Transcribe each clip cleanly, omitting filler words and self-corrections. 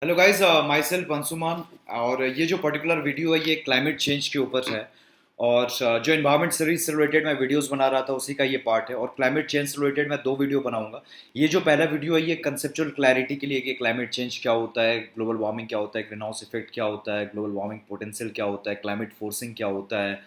Hello guys, my self Anshuman. और ये जो पर्टिकुलर वीडियो है ये क्लाइमेट चेंज के ऊपर है। और जो इन्वायरमेंट सीरीज से रिलेटेड मैं वीडियोस बना रहा था उसी का ये पार्ट है। और क्लाइमेट चेंज से रिलेटेड मैं दो वीडियो बनाऊंगा। ये जो पहला वीडियो है ये कंसेप्चुअल क्लैरिटी के लिए कि क्लाइमेट चेंज क्या होता है, ग्लोबल वार्मिंग क्या होता है, ग्रीन हाउस इफेक्ट क्या होता है, ग्लोबल वार्मिंग पोटेंशियल क्या होता है, क्लाइमेट फोर्सिंग क्या होता है।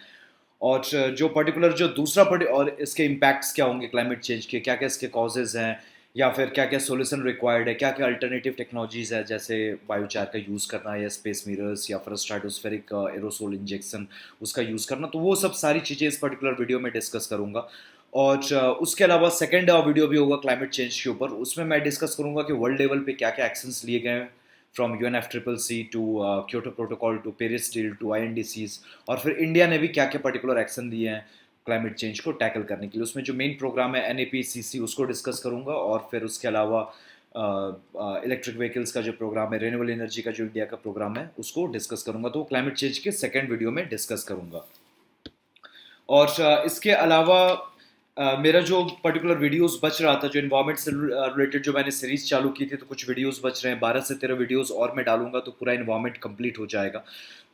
और जो पर्टिकुलर जो दूसरा और इसके इम्पैक्ट्स क्या होंगे क्लाइमेट चेंज के, क्या क्या इसके कॉजेज़ हैं, या फिर क्या क्या सोल्यूशन रिक्वायर्ड है, क्या क्या अल्टरनेटिव टेक्नोलॉजीज़ है, जैसे बायोचार का यूज़ करना या स्पेस मिरर्स या फिर स्ट्राटोस्फेरिक एरोसोल इंजेक्शन उसका यूज़ करना। तो वो सब सारी चीज़ें इस पर्टिकुलर वीडियो में डिस्कस करूँगा। और उसके अलावा सेकेंड वीडियो भी होगा क्लाइमेट चेंज के ऊपर। उसमें मैं डिस्कस करूँगा कि वर्ल्ड लेवल पे क्या क्या एक्शंस लिए गए हैं, from UNFCCC to Kyoto protocol to Paris deal to INDCs। और फिर इंडिया ने भी क्या क्या पर्टिकुलर एक्शन दिए हैं क्लाइमेट चेंज को टैकल करने के लिए। उसमें जो मेन प्रोग्राम है NAPCC उसको डिस्कस करूंगा। और फिर उसके अलावा इलेक्ट्रिक व्हीकल्स का जो प्रोग्राम है, रिन्यूएबल एनर्जी का जो इंडिया का प्रोग्राम है उसको डिस्कस करूंगा। तो क्लाइमेट चेंज के सेकेंड वीडियो में डिस्कस करूंगा। और इसके अलावा मेरा जो पर्टिकुलर वीडियोस बच रहा था, जो इन्वायरमेंट से रिलेटेड जो मैंने सीरीज चालू की थी, तो कुछ वीडियोस बच रहे हैं। 12 से 13 वीडियोस और मैं डालूंगा तो पूरा इन्वायरमेंट कंप्लीट हो जाएगा।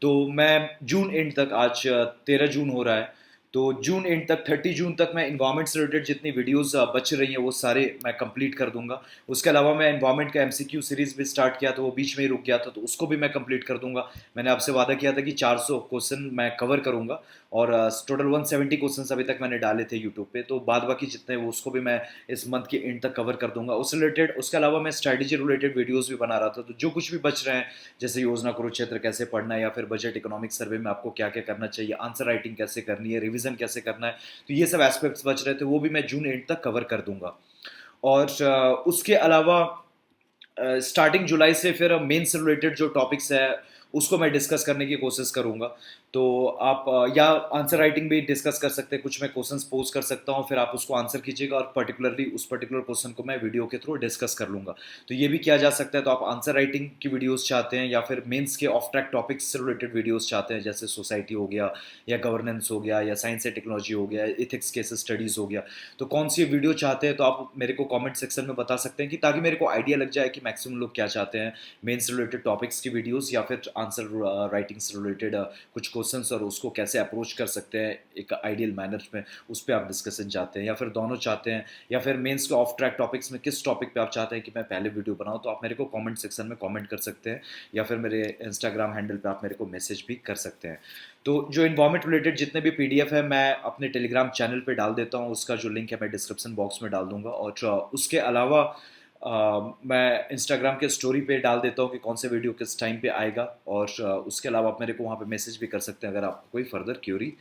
तो मैं जून एंड तक, आज 13 जून हो रहा है, तो जून एंड तक 30 जून तक मैं इन्वायरमेंट से रिलेटेड जितनी वीडियोस बच रही हैं वो सारे मैं कंप्लीट कर दूंगा। उसके अलावा मैं इन्वायरमेंट का MCQ सीरीज भी स्टार्ट किया, तो वो बीच में ही रुक गया था, तो उसको भी मैं कंप्लीट कर दूंगा। मैंने आपसे वादा किया था कि 400 क्वेश्चन मैं कवर करूंगा। और टोटल 170 क्वेश्चन अभी तक मैंने डाले थे यूट्यूब पे, तो बाद बाकी जितने वो उसको भी मैं इस मंथ के एंड तक कवर कर दूंगा उस रिलेटेड। उसके अलावा मैं स्ट्रैटेजी रिलेटेड वीडियोस भी बना रहा था, तो जो कुछ भी बच रहे हैं, जैसे योजना कुरुक्षेत्र कैसे पढ़ना है, या फिर बजट इकोनॉमिक सर्वे में आपको क्या क्या करना चाहिए, आंसर राइटिंग कैसे करनी है, रिविजन कैसे करना है, तो ये सब एस्पेक्ट्स बच रहे थे, वो भी मैं जून एंड तक कवर कर दूंगा। और उसके अलावा स्टार्टिंग जुलाई से फिर मेन से रिलेटेड जो टॉपिक्स है उसको मैं डिस्कस करने की कोशिश करूंगा। तो आप या आंसर राइटिंग भी डिस्कस कर सकते हैं, कुछ मैं क्वेश्चंस पोस्ट कर सकता हूं, फिर आप उसको आंसर कीजिएगा और पर्टिकुलरली उस पर्टिकुलर क्वेश्चन को मैं वीडियो के थ्रू डिस्कस कर लूंगा। तो ये भी किया जा सकता है। तो आप आंसर राइटिंग की वीडियोस चाहते हैं, या फिर मेंस के ऑफ ट्रैक टॉपिक्स से रिलेटेड वीडियोस चाहते हैं, जैसे सोसाइटी हो गया, या गवर्नेंस हो गया, या साइंस एंड टेक्नोलॉजी हो गया, इथिक्स केस स्टडीज हो गया, तो कौन सी वीडियो चाहते हैं, तो आप मेरे को कमेंट सेक्शन में बता सकते हैं, कि ताकि मेरे को आइडिया लग जाए कि मैक्सिमम लोग क्या चाहते हैं, मेंस रिलेटेड टॉपिक्स की वीडियोस या फिर आंसर राइटिंग से रिलेटेड कुछ क्वेश्चंस और उसको कैसे अप्रोच कर सकते हैं एक आइडियल मैनर में, उस पर आप डिस्कशन चाहते हैं, या फिर दोनों चाहते हैं, या फिर मेंस के ऑफ ट्रैक टॉपिक्स में किस टॉपिक पे आप चाहते हैं कि मैं पहले वीडियो बनाऊं, तो आप मेरे को कमेंट सेक्शन में कमेंट कर सकते हैं, या फिर मेरे इंस्टाग्राम हैंडल पे आप मेरे को मैसेज भी कर सकते हैं। तो जो इन्वायरमेंट रिलेटेड जितने भी PDF है मैं अपने टेलीग्राम चैनल पे डाल देता हूँ, उसका जो लिंक है मैं डिस्क्रिप्शन बॉक्स में डाल दूंगा। और उसके अलावा मैं इंस्टाग्राम के स्टोरी पे डाल देता हूँ कि कौन से वीडियो किस टाइम पे आएगा। और उसके अलावा आप मेरे को वहाँ पे मैसेज भी कर सकते हैं अगर आपको कोई फर्दर क्यूरी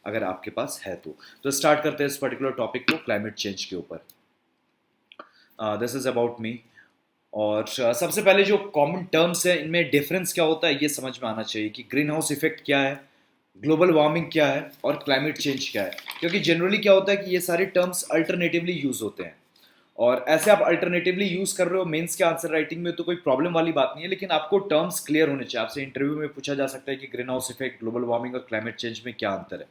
अगर आपके पास है तो स्टार्ट करते हैं इस पर्टिकुलर टॉपिक को क्लाइमेट चेंज के ऊपर। This is about me. और सबसे पहले जो कॉमन टर्म्स है इनमें डिफरेंस क्या होता है ये समझ में आना चाहिए, कि ग्रीन हाउस इफेक्ट क्या है, ग्लोबल वार्मिंग क्या है, और क्लाइमेट चेंज क्या है। क्योंकि जनरली क्या होता है कि ये सारे टर्म्स अल्टरनेटिवली यूज होते हैं, और ऐसे आप अल्टरनेटिवली यूज कर रहे हो मेंस के आंसर राइटिंग में तो कोई प्रॉब्लम वाली बात नहीं है, लेकिन आपको टर्म्स क्लियर होने चाहिए। आपसे इंटरव्यू में पूछा जा सकता है कि green house effect, global warming और क्लाइमेट चेंज में क्या अंतर है।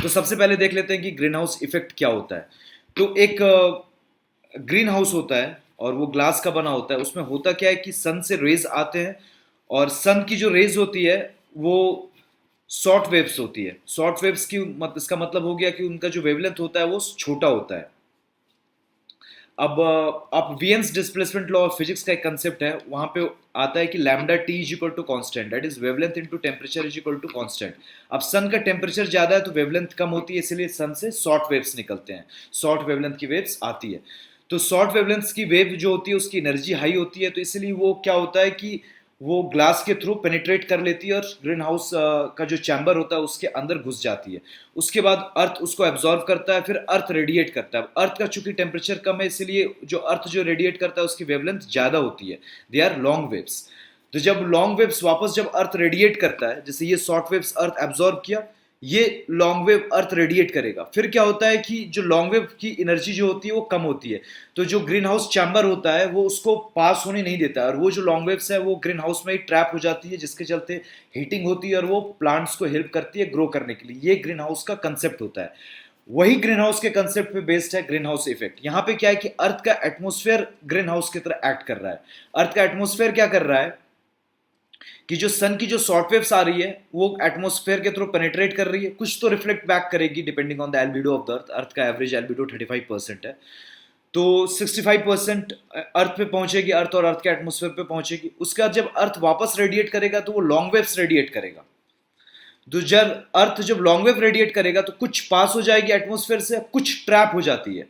तो सबसे पहले देख लेते हैं कि ग्रीन हाउस इफेक्ट क्या होता है। तो एक ग्रीन हाउस होता है और वो ग्लास का बना होता है। उसमें होता क्या है कि सन से रेज आते हैं, और सन की जो रेज होती है वो शॉर्ट वेव्स होती है। शॉर्ट वेव्स की इसका मतलब हो गया कि उनका जो वेवलेंथ होता है वो छोटा होता है। अब आप Wien's displacement law of physics का एक कंसेप्ट है, वहां पे आता है कि lambda T is equal to constant, that is wavelength into temperature is equal to constant. अब सन का टेम्परेचर ज्यादा है तो वेवलेंथ कम होती है, इसलिए सन से शॉर्ट वेव्स निकलते हैं, शॉर्ट वेवलेंथ की वेव्स आती है। तो शॉर्ट वेवलेंथ की वेव जो होती है उसकी एनर्जी हाई होती है, तो इसलिए वो क्या होता है कि वो ग्लास के थ्रू पेनिट्रेट कर लेती है और ग्रीन हाउस का जो चैम्बर होता है उसके अंदर घुस जाती है। उसके बाद अर्थ उसको एब्जॉर्व करता है, फिर अर्थ रेडिएट करता है। अर्थ का चूंकि टेम्परेचर कम है इसलिए जो अर्थ जो रेडिएट करता है उसकी वेवलेंथ ज्यादा होती है, दे आर लॉन्ग वेव्स। तो जब लॉन्ग वेव्स वापस जब अर्थ रेडिएट करता है, जैसे ये शॉर्ट वेव्स अर्थ एब्जॉर्व किया, ये लॉन्ग वेव अर्थ रेडिएट करेगा, फिर क्या होता है कि जो लॉन्ग वेव की एनर्जी जो होती है वो कम होती है, तो जो ग्रीन हाउस चैम्बर होता है वो उसको पास होने नहीं देता है, और वो जो लॉन्ग वेव्स है वो ग्रीन हाउस में ही ट्रैप हो जाती है, जिसके चलते हीटिंग होती है और वो प्लांट्स को हेल्प करती है ग्रो करने के लिए। ये ग्रीन हाउस का कंसेप्ट होता है। वही ग्रीन हाउस के कंसेप्ट पे बेस्ड है ग्रीन हाउस इफेक्ट। यहाँ पे क्या है कि अर्थ का एटमोस्फेयर ग्रीन हाउस की तरह एक्ट कर रहा है। अर्थ का एटमोस्फेयर क्या कर रहा है कि जो सन की जो शॉर्ट वेव्स आ रही है वो एटमोस्फेयर के थ्रू पेनिट्रेट कर रही है, कुछ तो रिफ्लेक्ट बैक करेगी depending on the albedo of the earth. Earth का एवरेज एल्बिडो 35% है, तो 65% अर्थ पे पहुंचेगी, अर्थ और अर्थ के एटमोस्फेयर पे पहुंचेगी। उसके बाद जब अर्थ वापस रेडिएट करेगा तो वो लॉन्ग वेव्स रेडिएट करेगा। तो जब अर्थ जब लॉन्ग वेव रेडिएट करेगा तो कुछ पास हो जाएगी एटमोस्फेयर से, कुछ ट्रैप हो जाती है।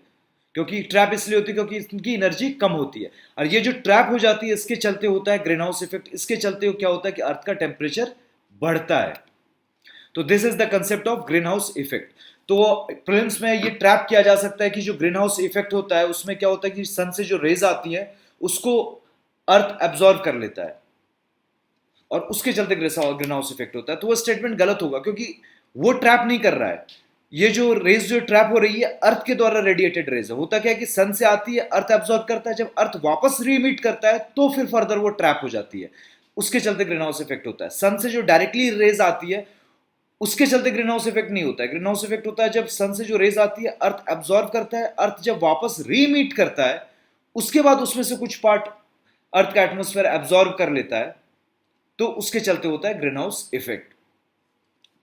क्योंकि ट्रैप इसलिए होती है क्योंकि इनकी एनर्जी कम होती है, और ये जो ट्रैप हो जाती है इसके चलते होता है ग्रीन हाउस इफेक्ट। इसके चलते क्या होता है कि अर्थ का टेम्परेचर बढ़ता है। तो this is the concept of green house effect. तो प्रिलिम्स में ये ट्रैप किया जा सकता है कि जो ग्रीन हाउस इफेक्ट होता है उसमें क्या होता है कि सन से जो रेज आती है उसको अर्थ एब्जॉर्व कर लेता है, और उसके चलते ग्रीन हाउस इफेक्ट होता है। तो वो स्टेटमेंट गलत होगा, क्योंकि वो ट्रैप नहीं कर रहा है। ये जो रेज जो ट्रैप हो रही है अर्थ के द्वारा रेडिएटेड रेज है। होता क्या है कि सन से आती है, अर्थ एब्जॉर्ब करता है, जब अर्थ वापस रीमिट करता है तो फिर फर्दर वो ट्रैप हो जाती है, उसके चलते ग्रीन हाउस इफेक्ट होता है। सन से जो डायरेक्टली रेज आती है उसके चलते ग्रीन हाउस इफेक्ट नहीं होता है। ग्रीन हाउस इफेक्ट होता है जब सन से जो रेज आती है अर्थ एब्जॉर्ब करता है, अर्थ जब वापस रीमीट करता है उसके बाद उसमें से कुछ पार्ट अर्थ का एटमोस्फेयर एब्जॉर्ब कर लेता है, तो उसके चलते होता है ग्रीन हाउस इफेक्ट।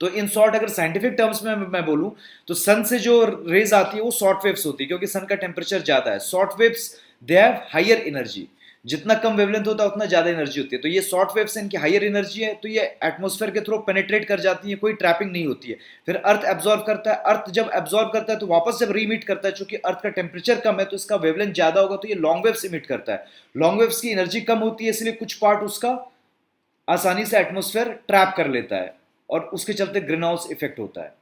तो इन शॉर्ट अगर साइंटिफिक टर्म्स में मैं बोलूं तो सन से जो रेज आती है वो शॉर्ट वेव्स होती है, क्योंकि सन का टेम्परेचर ज्यादा है। Short waves they have higher energy, जितना कम वेवलेंथ होता है उतना ज्यादा एनर्जी होती है। तो ये शॉर्ट वेव्स इनकी हायर एनर्जी है, तो ये एटमोस्फेयर के थ्रू पेनिट्रेट कर जाती है, कोई ट्रैपिंग नहीं होती है। फिर अर्थ एब्जॉर्ब करता है, अर्थ जब एब्जॉर्ब करता है तो वापस जब रीमिट करता है, चूंकि अर्थ का टेम्परेचर कम है तो इसका वेवलेंथ ज्यादा होगा, तो ये लॉन्ग वेव्स इमिट करता है। लॉन्ग वेव्स की एनर्जी कम होती है, इसलिए कुछ पार्ट उसका आसानी से एटमोस्फेयर ट्रैप कर लेता है, और उसके चलते ग्रीन हाउस इफेक्ट होता है।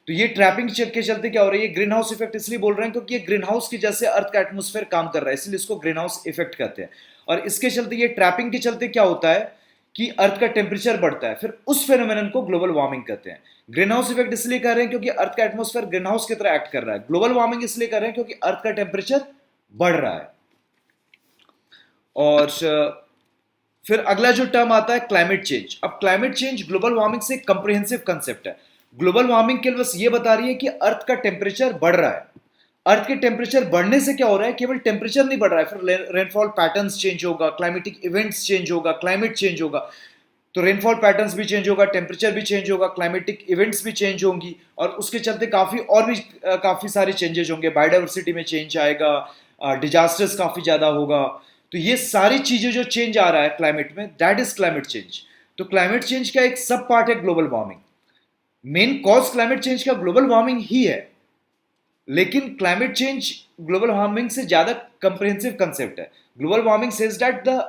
तो ये ट्रैपिंग के चलते क्या हो रहा है, ये ग्रीन हाउस इफेक्ट इसलिए बोल रहे हैं क्योंकि ये ग्रीन हाउस की जैसे अर्थ का एटमोस्फेयर काम कर रहा है, इसलिए इसको ग्रीन हाउस इफेक्ट कहते हैं। और इसके चलते ये ट्रैपिंग के चलते क्या होता है कि अर्थ का टेम्परेचर बढ़ता है, फिर उस फेनोमेनन को ग्लोबल वार्मिंग कहते हैं। ग्रीन हाउस इफेक्ट इसलिए कर रहे हैं क्योंकि अर्थ का एटमोस्फेयर ग्रीन हाउस की तरह एक्ट कर रहा है। ग्लोबल वार्मिंग इसलिए कर रहे हैं क्योंकि अर्थ का टेम्परेचर बढ़ रहा है। और फिर अगला जो टर्म आता है क्लाइमेट चेंज। अब क्लाइमेट चेंज ग्लोबल वार्मिंग से कंप्रिहेंसिव कंसेप्ट है। ग्लोबल वार्मिंग केवल बस ये बता रही है कि अर्थ का टेम्परेचर बढ़ रहा है। अर्थ के टेम्परेचर बढ़ने से क्या हो रहा है, केवल टेम्परेचर नहीं बढ़ रहा है, फिर रेनफॉल पैटर्न्स चेंज होगा, क्लाइमेटिक इवेंट्स चेंज होगा, क्लाइमेट चेंज होगा। तो रेनफॉल पैटर्न्स भी चेंज होगा, टेम्परेचर भी चेंज होगा, क्लाइमेटिक इवेंट्स भी चेंज होंगी, और उसके चलते काफी सारे चेंजेस होंगे। बायोडाइवर्सिटी में चेंज आएगा, डिजास्टर्स काफी ज्यादा होगा। तो ये सारी चीजें जो चेंज आ रहा है क्लाइमेट में, दैट इज क्लाइमेट चेंज। तो क्लाइमेट चेंज का एक सब पार्ट है global warming. Main cause climate change का ग्लोबल वार्मिंग ही है, लेकिन क्लाइमेट चेंज ग्लोबल वार्मिंग से ज्यादा कंप्रिहेंसिव कंसेप्ट है। Global warming says that the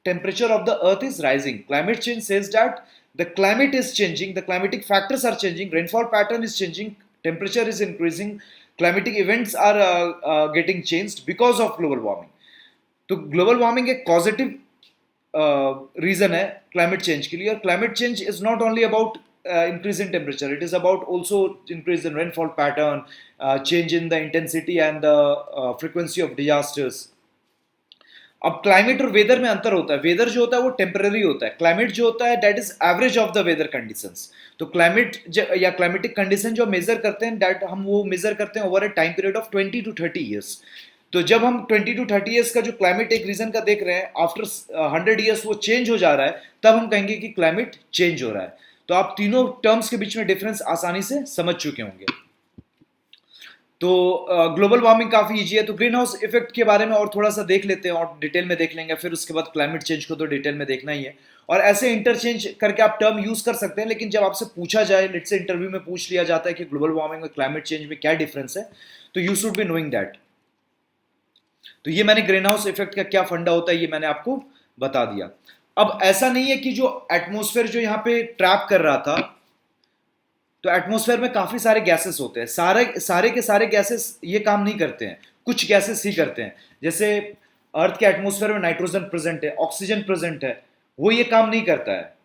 temperature of the earth is rising. Climate change says that the climate is changing, the climatic factors are changing, rainfall pattern is changing, temperature is increasing, climatic events are getting changed because of global warming. तो global warming एक positive reason है climate change के लिए। और climate change is not only about increase in temperature, it is about also increase in rainfall pattern, change in the intensity and the frequency of disasters. अब climate और weather में अंतर होता है। वेदर जो होता है वो टेम्पररी होता है, क्लाइमेट जो होता है that is average of the weather conditions. तो क्लाइमेट या क्लाइमेटिक कंडीशन जो मेजर करते हैं दैट हम वो मेजर करते हैं over a time period of 20 to 30 years. तो जब हम 20 to 30 ईयर्स का जो क्लाइमेट एक रीजन का देख रहे हैं, आफ्टर 100 ईयर्स वो चेंज हो जा रहा है, तब हम कहेंगे कि क्लाइमेट चेंज हो रहा है। तो आप तीनों टर्म्स के बीच में डिफरेंस आसानी से समझ चुके होंगे। तो ग्लोबल वार्मिंग काफी इजी है। तो ग्रीन हाउस इफेक्ट के बारे में और थोड़ा सा देख लेते हैं और डिटेल में देख लेंगे, फिर उसके बाद क्लाइमेट चेंज को तो डिटेल में देखना ही है। और ऐसे इंटरचेंज करके आप टर्म यूज कर सकते हैं, लेकिन जब आपसे पूछा जाए, लेट्स से इंटरव्यू में पूछ लिया जाता है कि ग्लोबल वार्मिंग में क्लाइमेट चेंज में क्या डिफरेंस है, तो you should be knowing that. तो ये मैंने ग्रीन हाउस इफेक्ट का क्या फंडा होता है ये मैंने आपको बता दिया। अब ऐसा नहीं है कि जो एटमोस्फेयर जो यहाँ पे ट्रैप कर रहा था, तो एटमॉस्फेयर में काफी सारे गैसेस होते हैं। सारे के सारे गैसेस ये काम नहीं करते हैं, कुछ गैसेस ही करते हैं। जैसे अर्थ के एटमॉस्फेयर में नाइट्रोजन प्रेजेंट है, ऑक्सीजन प्रेजेंट है, वो ये काम नहीं करता है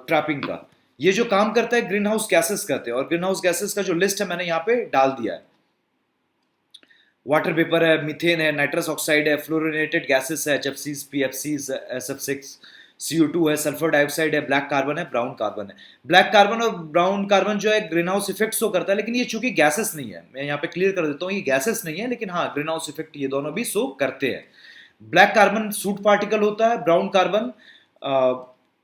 ट्रैपिंग का। ये जो काम करता है ग्रीन हाउस गैसेस करते हैं, और ग्रीन हाउस गैसेस का जो लिस्ट है मैंने यहाँ पे डाल दिया है। वाटर वेपर है, मीथेन है, नाइट्रस ऑक्साइड है, फ्लोरिनेटेड गैसेस है, HFCs, PFCs, SF6, CO2 है, सल्फर डाइऑक्साइड है, ब्लैक कार्बन है, ब्राउन कार्बन है। ब्लैक कार्बन और ब्राउन कार्बन जो है ग्रीन हाउस इफेक्ट शो करता है, लेकिन ये चूंकि गैसेस नहीं है, मैं यहाँ पे क्लियर कर देता हूँ, ये गैसेस नहीं है, लेकिन हाँ ग्रीन हाउस इफेक्ट ये दोनों भी शो करते हैं। ब्लैक कार्बन सूट पार्टिकल होता है, ब्राउन कार्बन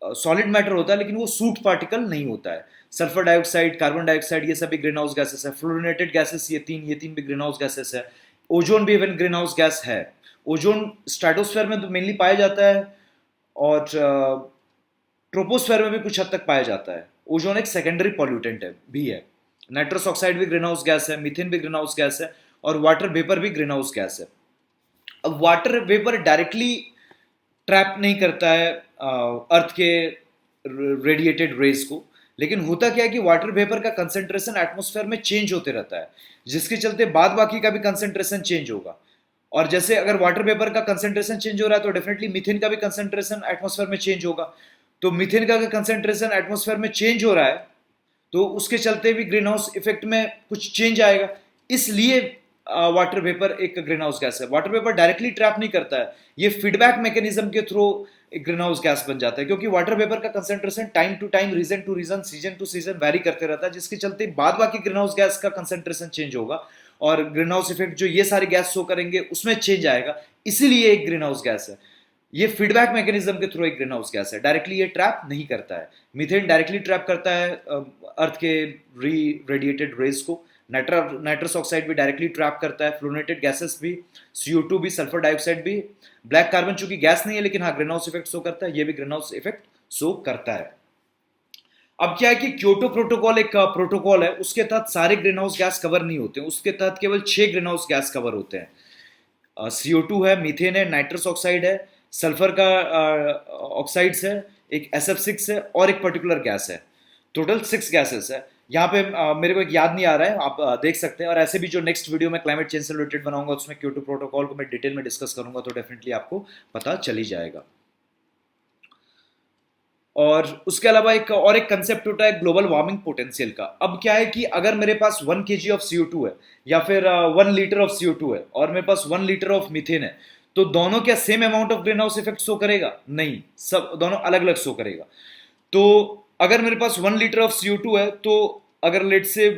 सॉलिड मैटर होता है, लेकिन वो सूट पार्टिकल नहीं होता है। सल्फर डाइऑक्साइड, कार्बन डाइऑक्साइड, ये सभी ग्रीन हाउस गैसेस है। फ्लोरिनेटेड गैसेस ये तीन भी ग्रीन हाउस गैसेस है। ओजोन भी इवन ग्रीन हाउस गैस है। ओजोन स्ट्रेटोस्फेयर में तो मेनली पाया जाता है, और ट्रोपोस्फेयर में भी कुछ हद तक पाया जाता है। ओजोन एक सेकेंडरी पॉल्यूटेंट है भी है। नाइट्रस ऑक्साइड भी ग्रीन हाउस गैस है, मीथेन भी ग्रीन हाउस गैस है, और वाटर वेपर भी ग्रीन हाउस गैस है। अब वाटर वेपर डायरेक्टली ट्रैप नहीं करता है अर्थ के रेडिएटेड रेज को, लेकिन होता क्या है कि वाटर वेपर का कंसेंट्रेशन एटमॉस्फेयर में चेंज होते रहता है, जिसके चलते बाद बाकी का भी कंसेंट्रेशन चेंज होगा। और जैसे अगर वाटर वेपर का कंसेंट्रेशन चेंज हो रहा है तो डेफिनेटली मीथेन का भी कंसेंट्रेशन एटमॉस्फेयर में चेंज होगा। तो मीथेन का कंसेंट्रेशन एटमॉस्फेयर में चेंज हो रहा है, तो उसके चलते भी ग्रीन हाउस इफेक्ट में कुछ चेंज आएगा। इसलिए वाटर वेपर एक ग्रीन हाउस गैस है। वाटर वेपर डायरेक्टली ट्रैप नहीं करता है, ये फीडबैक मैकेनिज्म के थ्रू एक ग्रीन हाउस गैस बन जाता है, क्योंकि वाटर वेपर का concentration time to time, region to region, season to season vary करते रहता है, जिसके चलते बाद बाकी ग्रीन हाउस गैस का कंसेंट्रेशन चेंज होगा, और ग्रीन हाउस इफेक्ट जो ये सारे गैस शो करेंगे उसमें चेंज आएगा। इसीलिए एक ग्रीन हाउस गैस है। ये फीडबैक मैकेनिज्म के थ्रू एक ग्रीन हाउस गैस है, डायरेक्टली ये ट्रैप नहीं करता है। मीथेन डायरेक्टली ट्रैप करता है अर्थ के रेडिएटेड रेज को। नाइट्रस ऑक्साइड भी डायरेक्टली ट्रैप करता है, फ्लोरिनेटेड गैसेस भी, CO2 भी, सल्फर डाइऑक्साइड भी। ब्लैक कार्बन चूंकि गैस नहीं है, लेकिन हाँ ग्रीन हाउस इफेक्ट शो करता है, ये भी ग्रीन हाउस इफेक्ट शो करता है। अब क्या है कि क्योटो प्रोटोकॉल एक प्रोटोकॉल है, उसके तहत सारे ग्रीन हाउस गैस कवर नहीं होते, उसके तहत केवल 6 ग्रीन हाउस गैस कवर होते हैं। CO2 है, मीथेन है, नाइट्रस ऑक्साइड है, सल्फर का ऑक्साइड्स है, एक SF6 है, और एक पर्टिकुलर गैस है। टोटल 6 गैसेस है। यहाँ पे मेरे को एक याद नहीं आ रहा है, आप देख सकते हैं। और ऐसे भी जो नेक्स्ट वीडियो में क्लाइमेट चेंज से रिलेटेड बनाऊंगा उसमें क्योटो प्रोटोकॉल को मैं डिटेल में डिस्कस करूंगा, तो डेफिनेटली आपको पता चल ही जाएगा। और उसके अलावा एक कंसेप्ट होता है ग्लोबल वार्मिंग पोटेंशियल का। अब क्या है कि अगर मेरे पास 1 kg ऑफ CO2 है, या फिर 1 लीटर ऑफ CO2 है, और मेरे पास 1 लीटर ऑफ मीथेन है, तो दोनों क्या same amount of green house effect show करेगा? नहीं, सब दोनों अलग अलग शो करेगा। तो अगर मेरे पास 1 लीटर ऑफ CO2 है, तो अगर लेट से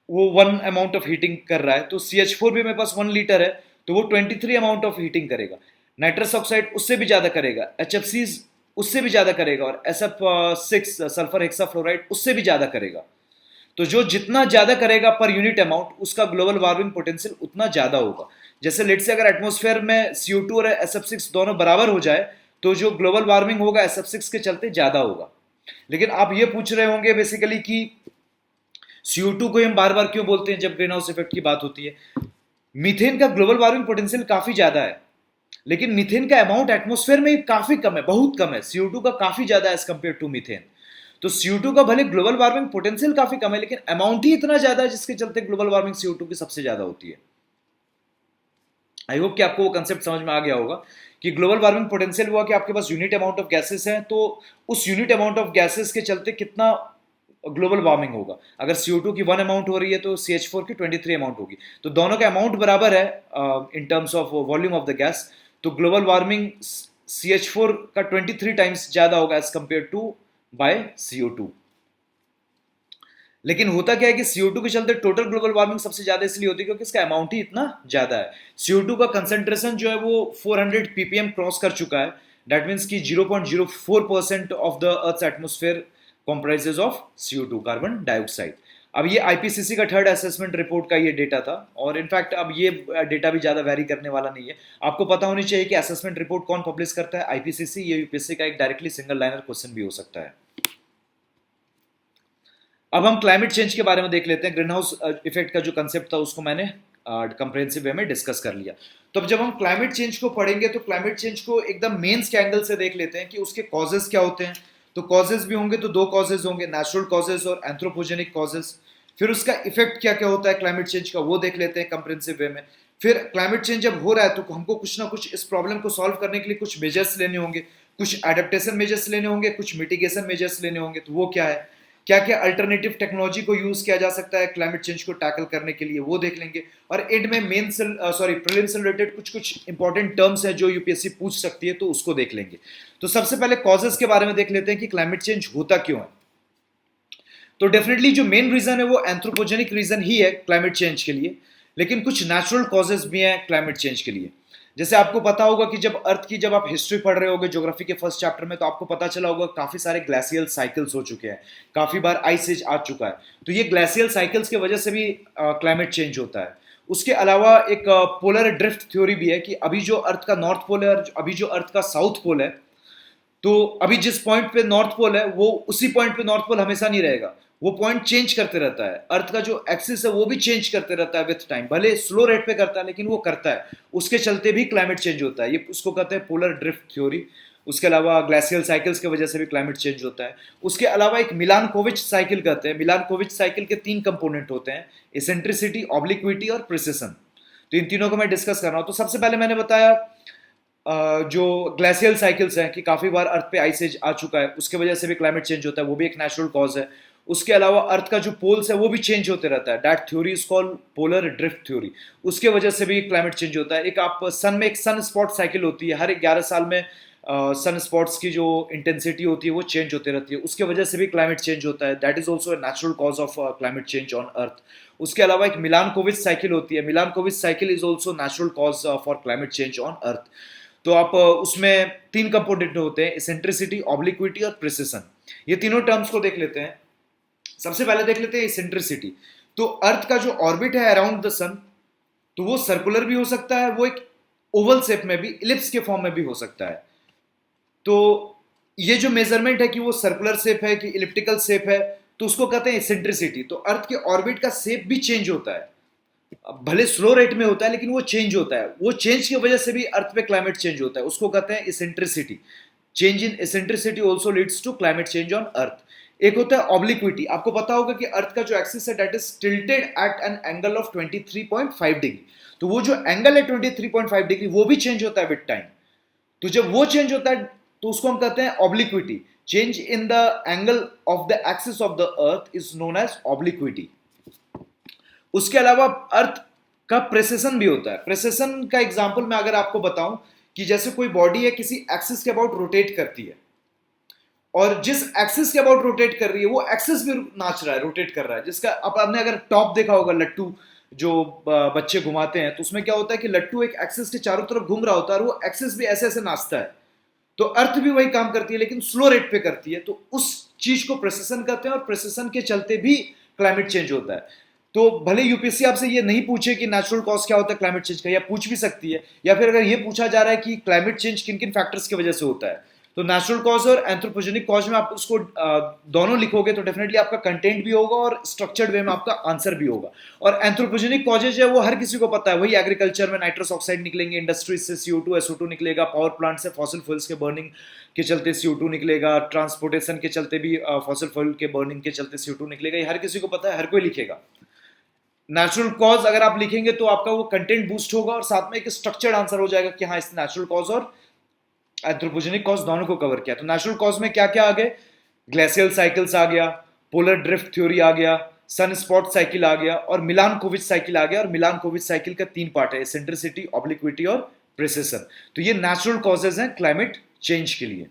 वो 1 अमाउंट ऑफ हीटिंग कर रहा है, तो CH4 भी मेरे पास 1 लीटर है, तो वो 23 अमाउंट ऑफ हीटिंग करेगा। नाइट्रस ऑक्साइड उससे भी ज्यादा करेगा, HFC उससे भी ज्यादा करेगा, और SF6 सल्फर हेक्साफ्लोराइड उससे भी ज्यादा करेगा। तो जो जितना ज्यादा करेगा पर यूनिट अमाउंट, उसका ग्लोबल वार्मिंग पोटेंशियल उतना ज्यादा होगा। जैसे लेट से अगर एटमॉस्फेयर में CO2 और SF6 दोनों बराबर हो जाए, तो जो ग्लोबल वार्मिंग होगा SF6 के चलते ज्यादा होगा। लेकिन आप ये पूछ रहे होंगे बेसिकली कि CO2 को हम बार बार क्यों बोलते हैं जब ग्रीन हाउस इफेक्ट की बात होती है? मीथेन का ग्लोबल वार्मिंग पोटेंशियल काफी ज्यादा है, लेकिन मीथेन का अमाउंट एटमॉस्फेयर में काफी कम है, बहुत कम है। CO2 का काफी ज्यादा है एज कंपेयर टू मीथेन। तो CO2 का भले ग्लोबल वार्मिंग पोटेंशियल काफी कम है, लेकिन अमाउंट ही इतना ज्यादा है, जिसके चलते ग्लोबल वार्मिंग CO2 की सबसे ज्यादा होती है। आई होप कि आपको वो कंसेप्ट समझ में आ गया होगा कि ग्लोबल वार्मिंग पोटेंशियल हुआ कि आपके पास यूनिट अमाउंट ऑफ गैसेस है, तो उस यूनिट अमाउंट ऑफ गैसेस के चलते कितना ग्लोबल वार्मिंग होगा। अगर CO2 की 1 अमाउंट हो रही है, तो CH4 की 23 अमाउंट होगी। तो दोनों का अमाउंट बराबर है in terms of volume of the gas. तो ग्लोबल वार्मिंग CH4 का 23 टाइम्स ज्यादा होगा as compare to bye CO2। लेकिन होता क्या है कि CO2 के चलते टोटल ग्लोबल वार्मिंग सबसे ज्यादा इसलिए होती है क्योंकि इसका अमाउंट ही इतना ज्यादा है। CO2 का कंसेंट्रेशन जो है वो 400 ppm क्रॉस कर चुका है। दैट मीन्स कि 0.04% of the earth's atmosphere comprises of CO2 carbon dioxide. अब ये IPCC का 3rd असेसमेंट रिपोर्ट का ये डेटा था, और इनफैक्ट अब ये डेटा भी ज्यादा वेरी करने वाला नहीं है। आपको पता होनी चाहिए कि असेसमेंट रिपोर्ट कौन पब्लिश करता है? IPCC। ये UPSC का एक डायरेक्टली सिंगल लाइनर क्वेश्चन भी हो सकता है। अब हम क्लाइमेट चेंज के बारे में देख लेते हैं। ग्रीन हाउस इफेक्ट का जो कंसेप्ट था उसको मैंने कंप्रेहेंसिव वे में डिस्कस कर लिया। तो अब जब हम क्लाइमेट चेंज को पढ़ेंगे तो क्लाइमेट चेंज को एकदम मेंस के एंगल से देख लेते हैं कि उसके कॉजेस क्या होते हैं। तो कॉजेस भी होंगे तो 2 कॉजेस होंगे, नेचुरल कॉजेस और एंथ्रोपोजेनिक कॉजेस। फिर उसका इफेक्ट क्या क्या होता है क्लाइमेट चेंज का, वो देख लेते हैं कंप्रेहेंसिव वे में। फिर क्लाइमेट चेंज जब हो रहा है तो हमको कुछ ना कुछ इस प्रॉब्लम को सॉल्व करने के लिए कुछ मेजर्स लेने होंगे, कुछ एडेप्टेशन मेजर्स लेने होंगे, कुछ मिटिगेशन मेजर्स लेने होंगे। तो वो क्या है? क्या क्या अल्टरनेटिव टेक्नोलॉजी को यूज किया जा सकता है क्लाइमेट चेंज को टैकल करने के लिए, वो देख लेंगे। और एंड में मेन प्रीलिम्स से रिलेटेड कुछ कुछ इंपॉर्टेंट टर्म्स हैं जो यूपीएससी पूछ सकती है, तो उसको देख लेंगे। तो सबसे पहले कॉजेस के बारे में देख लेते हैं कि क्लाइमेट चेंज होता क्यों है। तो डेफिनेटली जो मेन रीजन है वो एंथ्रोपोजेनिक रीजन ही है क्लाइमेट चेंज के लिए, लेकिन कुछ नेचुरल कॉजेस भी हैं क्लाइमेट चेंज के लिए। जैसे आपको पता होगा कि जब आप हिस्ट्री पढ़ रहे होगे ज्योग्राफी के फर्स्ट चैप्टर में, तो आपको पता चला होगा काफी सारे ग्लेशियल साइकिल्स हो चुके हैं, काफी बार आइस एज आ चुका है। तो ये ग्लेशियल साइकिल्स की वजह से भी क्लाइमेट चेंज होता है। उसके अलावा एक पोलर ड्रिफ्ट थ्योरी भी है कि अभी जो अर्थ का नॉर्थ पोल है और अभी जो अर्थ का साउथ पोल है, तो अभी जिस पॉइंट पे नॉर्थ पोल है वो उसी पॉइंट पे नॉर्थ पोल हमेशा नहीं रहेगा, वो पॉइंट चेंज करते रहता है। अर्थ का जो एक्सिस है वो भी चेंज करते रहता है विथ टाइम, भले स्लो रेट पे करता है लेकिन वो करता है। उसके चलते भी क्लाइमेट चेंज होता है, ये उसको कहते हैं पोलर ड्रिफ्ट थ्योरी। उसके अलावा ग्लेशियल साइकिल्स की वजह से भी क्लाइमेट चेंज होता है। उसके अलावा एक मिलानकोविच साइकिल कहते हैं। मिलानकोविच साइकिल के 3 कंपोनेंट होते हैं, एसेंट्रिसिटी, ऑब्लिक्विटी और प्रिसिशन। तो इन तीनों को मैं डिस्कस कर रहा हूं। तो सबसे पहले मैंने बताया जो ग्लेशियल साइकिल्स हैं कि काफी बार अर्थ पे आइस एज आ चुका है, उसके वजह से भी क्लाइमेट चेंज होता है, वो भी एक नेचुरल कॉज है। उसके अलावा अर्थ का जो पोल्स है वो भी चेंज होते रहता है, that theory is called polar drift theory. उसके वजह से भी क्लाइमेट चेंज होता है। एक आप सन में एक सन स्पॉट साइकिल होती है, हर 11 साल में सन स्पॉट्स की जो इंटेंसिटी होती है वो चेंज होती रहती है, उसके वजह से भी क्लाइमेट चेंज होता है। That is also a natural cause of climate change on earth. उसके अलावा एक मिलानकोविच साइकिल होती है। Milankovitch cycle is also natural cause for climate change on earth. तो आप उसमें 3 कंपोनेंट होते हैं, एसेंट्रिसिटी, ऑब्लिक्विटी और प्रिसिशन। ये तीनों टर्म्स को देख लेते हैं। सबसे पहले देख लेते हैं एसेंट्रिसिटी। तो अर्थ का जो ऑर्बिट है अराउंड द सन, तो वो सर्कुलर भी हो सकता है, वो एक ओवल शेप में भी, इलिप्स के फॉर्म में भी हो सकता है। तो ये जो मेजरमेंट है कि वो सर्कुलर शेप है कि इलिप्टिकल शेप है, तो उसको कहते हैं एसेंट्रिसिटी। तो अर्थ के ऑर्बिट का शेप भी चेंज होता है, भले स्लो रेट में होता है लेकिन वो चेंज होता है। वो चेंज की वजह से भी अर्थ पे क्लाइमेट चेंज होता है, उसको कहते हैं eccentricity. Change in eccentricity also leads to climate change on earth. एक होता है ऑब्लिक्विटी। आपको पता होगा कि अर्थ का जो एक्सिस है that is tilted at an angle of 23.5 degree. तो वो जो एंगल है 23.5 डिग्री वो भी चेंज होता है विद टाइम। तो जब वो चेंज होता है तो उसको हम कहते हैं obliquity. Change in the angle of the axis of the earth is known as obliquity. उसके अलावा अर्थ का प्रेसेशन भी होता है। प्रेसेशन का एग्जांपल मैं अगर आपको बताऊं कि जैसे कोई बॉडी है किसी एक्सिस के अबाउट रोटेट करती है, और जिस एक्सिस के अबाउट रोटेट कर रही है वो एक्सिस भी नाच रहा है, रोटेट कर रहा है। जिसका आपने अगर टॉप देखा होगा लट्टू जो बच्चे घुमाते हैं, तो उसमें क्या होता है कि लट्टू एक एक्सिस के चारों तरफ घूम रहा होता है और वो एक्सिस भी ऐसे ऐसे नाचता है। तो अर्थ भी वही काम करती है लेकिन स्लो रेट पे करती है, तो उस चीज को प्रेसिशन कहते हैं, और प्रेसिशन के चलते भी क्लाइमेट चेंज होता है। तो भले यूपीएससी आपसे ये नहीं पूछे कि नेचुरल कॉज क्या होता है क्लाइमेट चेंज का, या पूछ भी सकती है, या फिर अगर ये पूछा जा रहा है कि क्लाइमेट चेंज किन किन फैक्टर्स की वजह से होता है, तो नेचुरल कॉज और एंथ्रोपोजेनिक कॉज में आप उसको दोनों लिखोगे तो डेफिनेटली आपका कंटेंट भी होगा और स्ट्रक्चर्ड वे में आपका आंसर भी होगा। और एंथ्रोपोजेनिक कॉजेज है वो हर किसी को पता है, वही एग्रीकल्चर में नाइट्रस ऑक्साइड निकलेंगे, इंडस्ट्रीज से CO2 SO2 निकलेगा, पावर प्लांट से फॉसिल फ्यूल्स के बर्निंग के चलते CO2 निकलेगा, ट्रांसपोर्टेशन के चलते भी फॉसिल फ्यूल के बर्निंग के चलते CO2 निकलेगा। ये हर किसी को पता है, हर कोई लिखेगा। नेचुरल कॉज अगर आप लिखेंगे तो आपका वो कंटेंट बूस्ट होगा और साथ में एक स्ट्रक्चर्ड आंसर हो जाएगा कि हाँ इस नेचुरल कॉज और एंथ्रोपोजेनिक कॉज दोनों को कवर किया। तो नेचुरल कॉज में क्या क्या आ गए, ग्लेशियल साइकिल्स आ गया, पोलर ड्रिफ्ट थ्योरी आ गया, सन स्पॉट साइकिल आ गया, और मिलानकोविच साइकिल आ गया। और मिलानकोविच साइकिल का 3 पार्ट है, एसेंट्रिसिटी, ऑब्लिक्विटी और प्रेसिशन। तो ये नेचुरल कॉजेज हैं क्लाइमेट चेंज के लिए।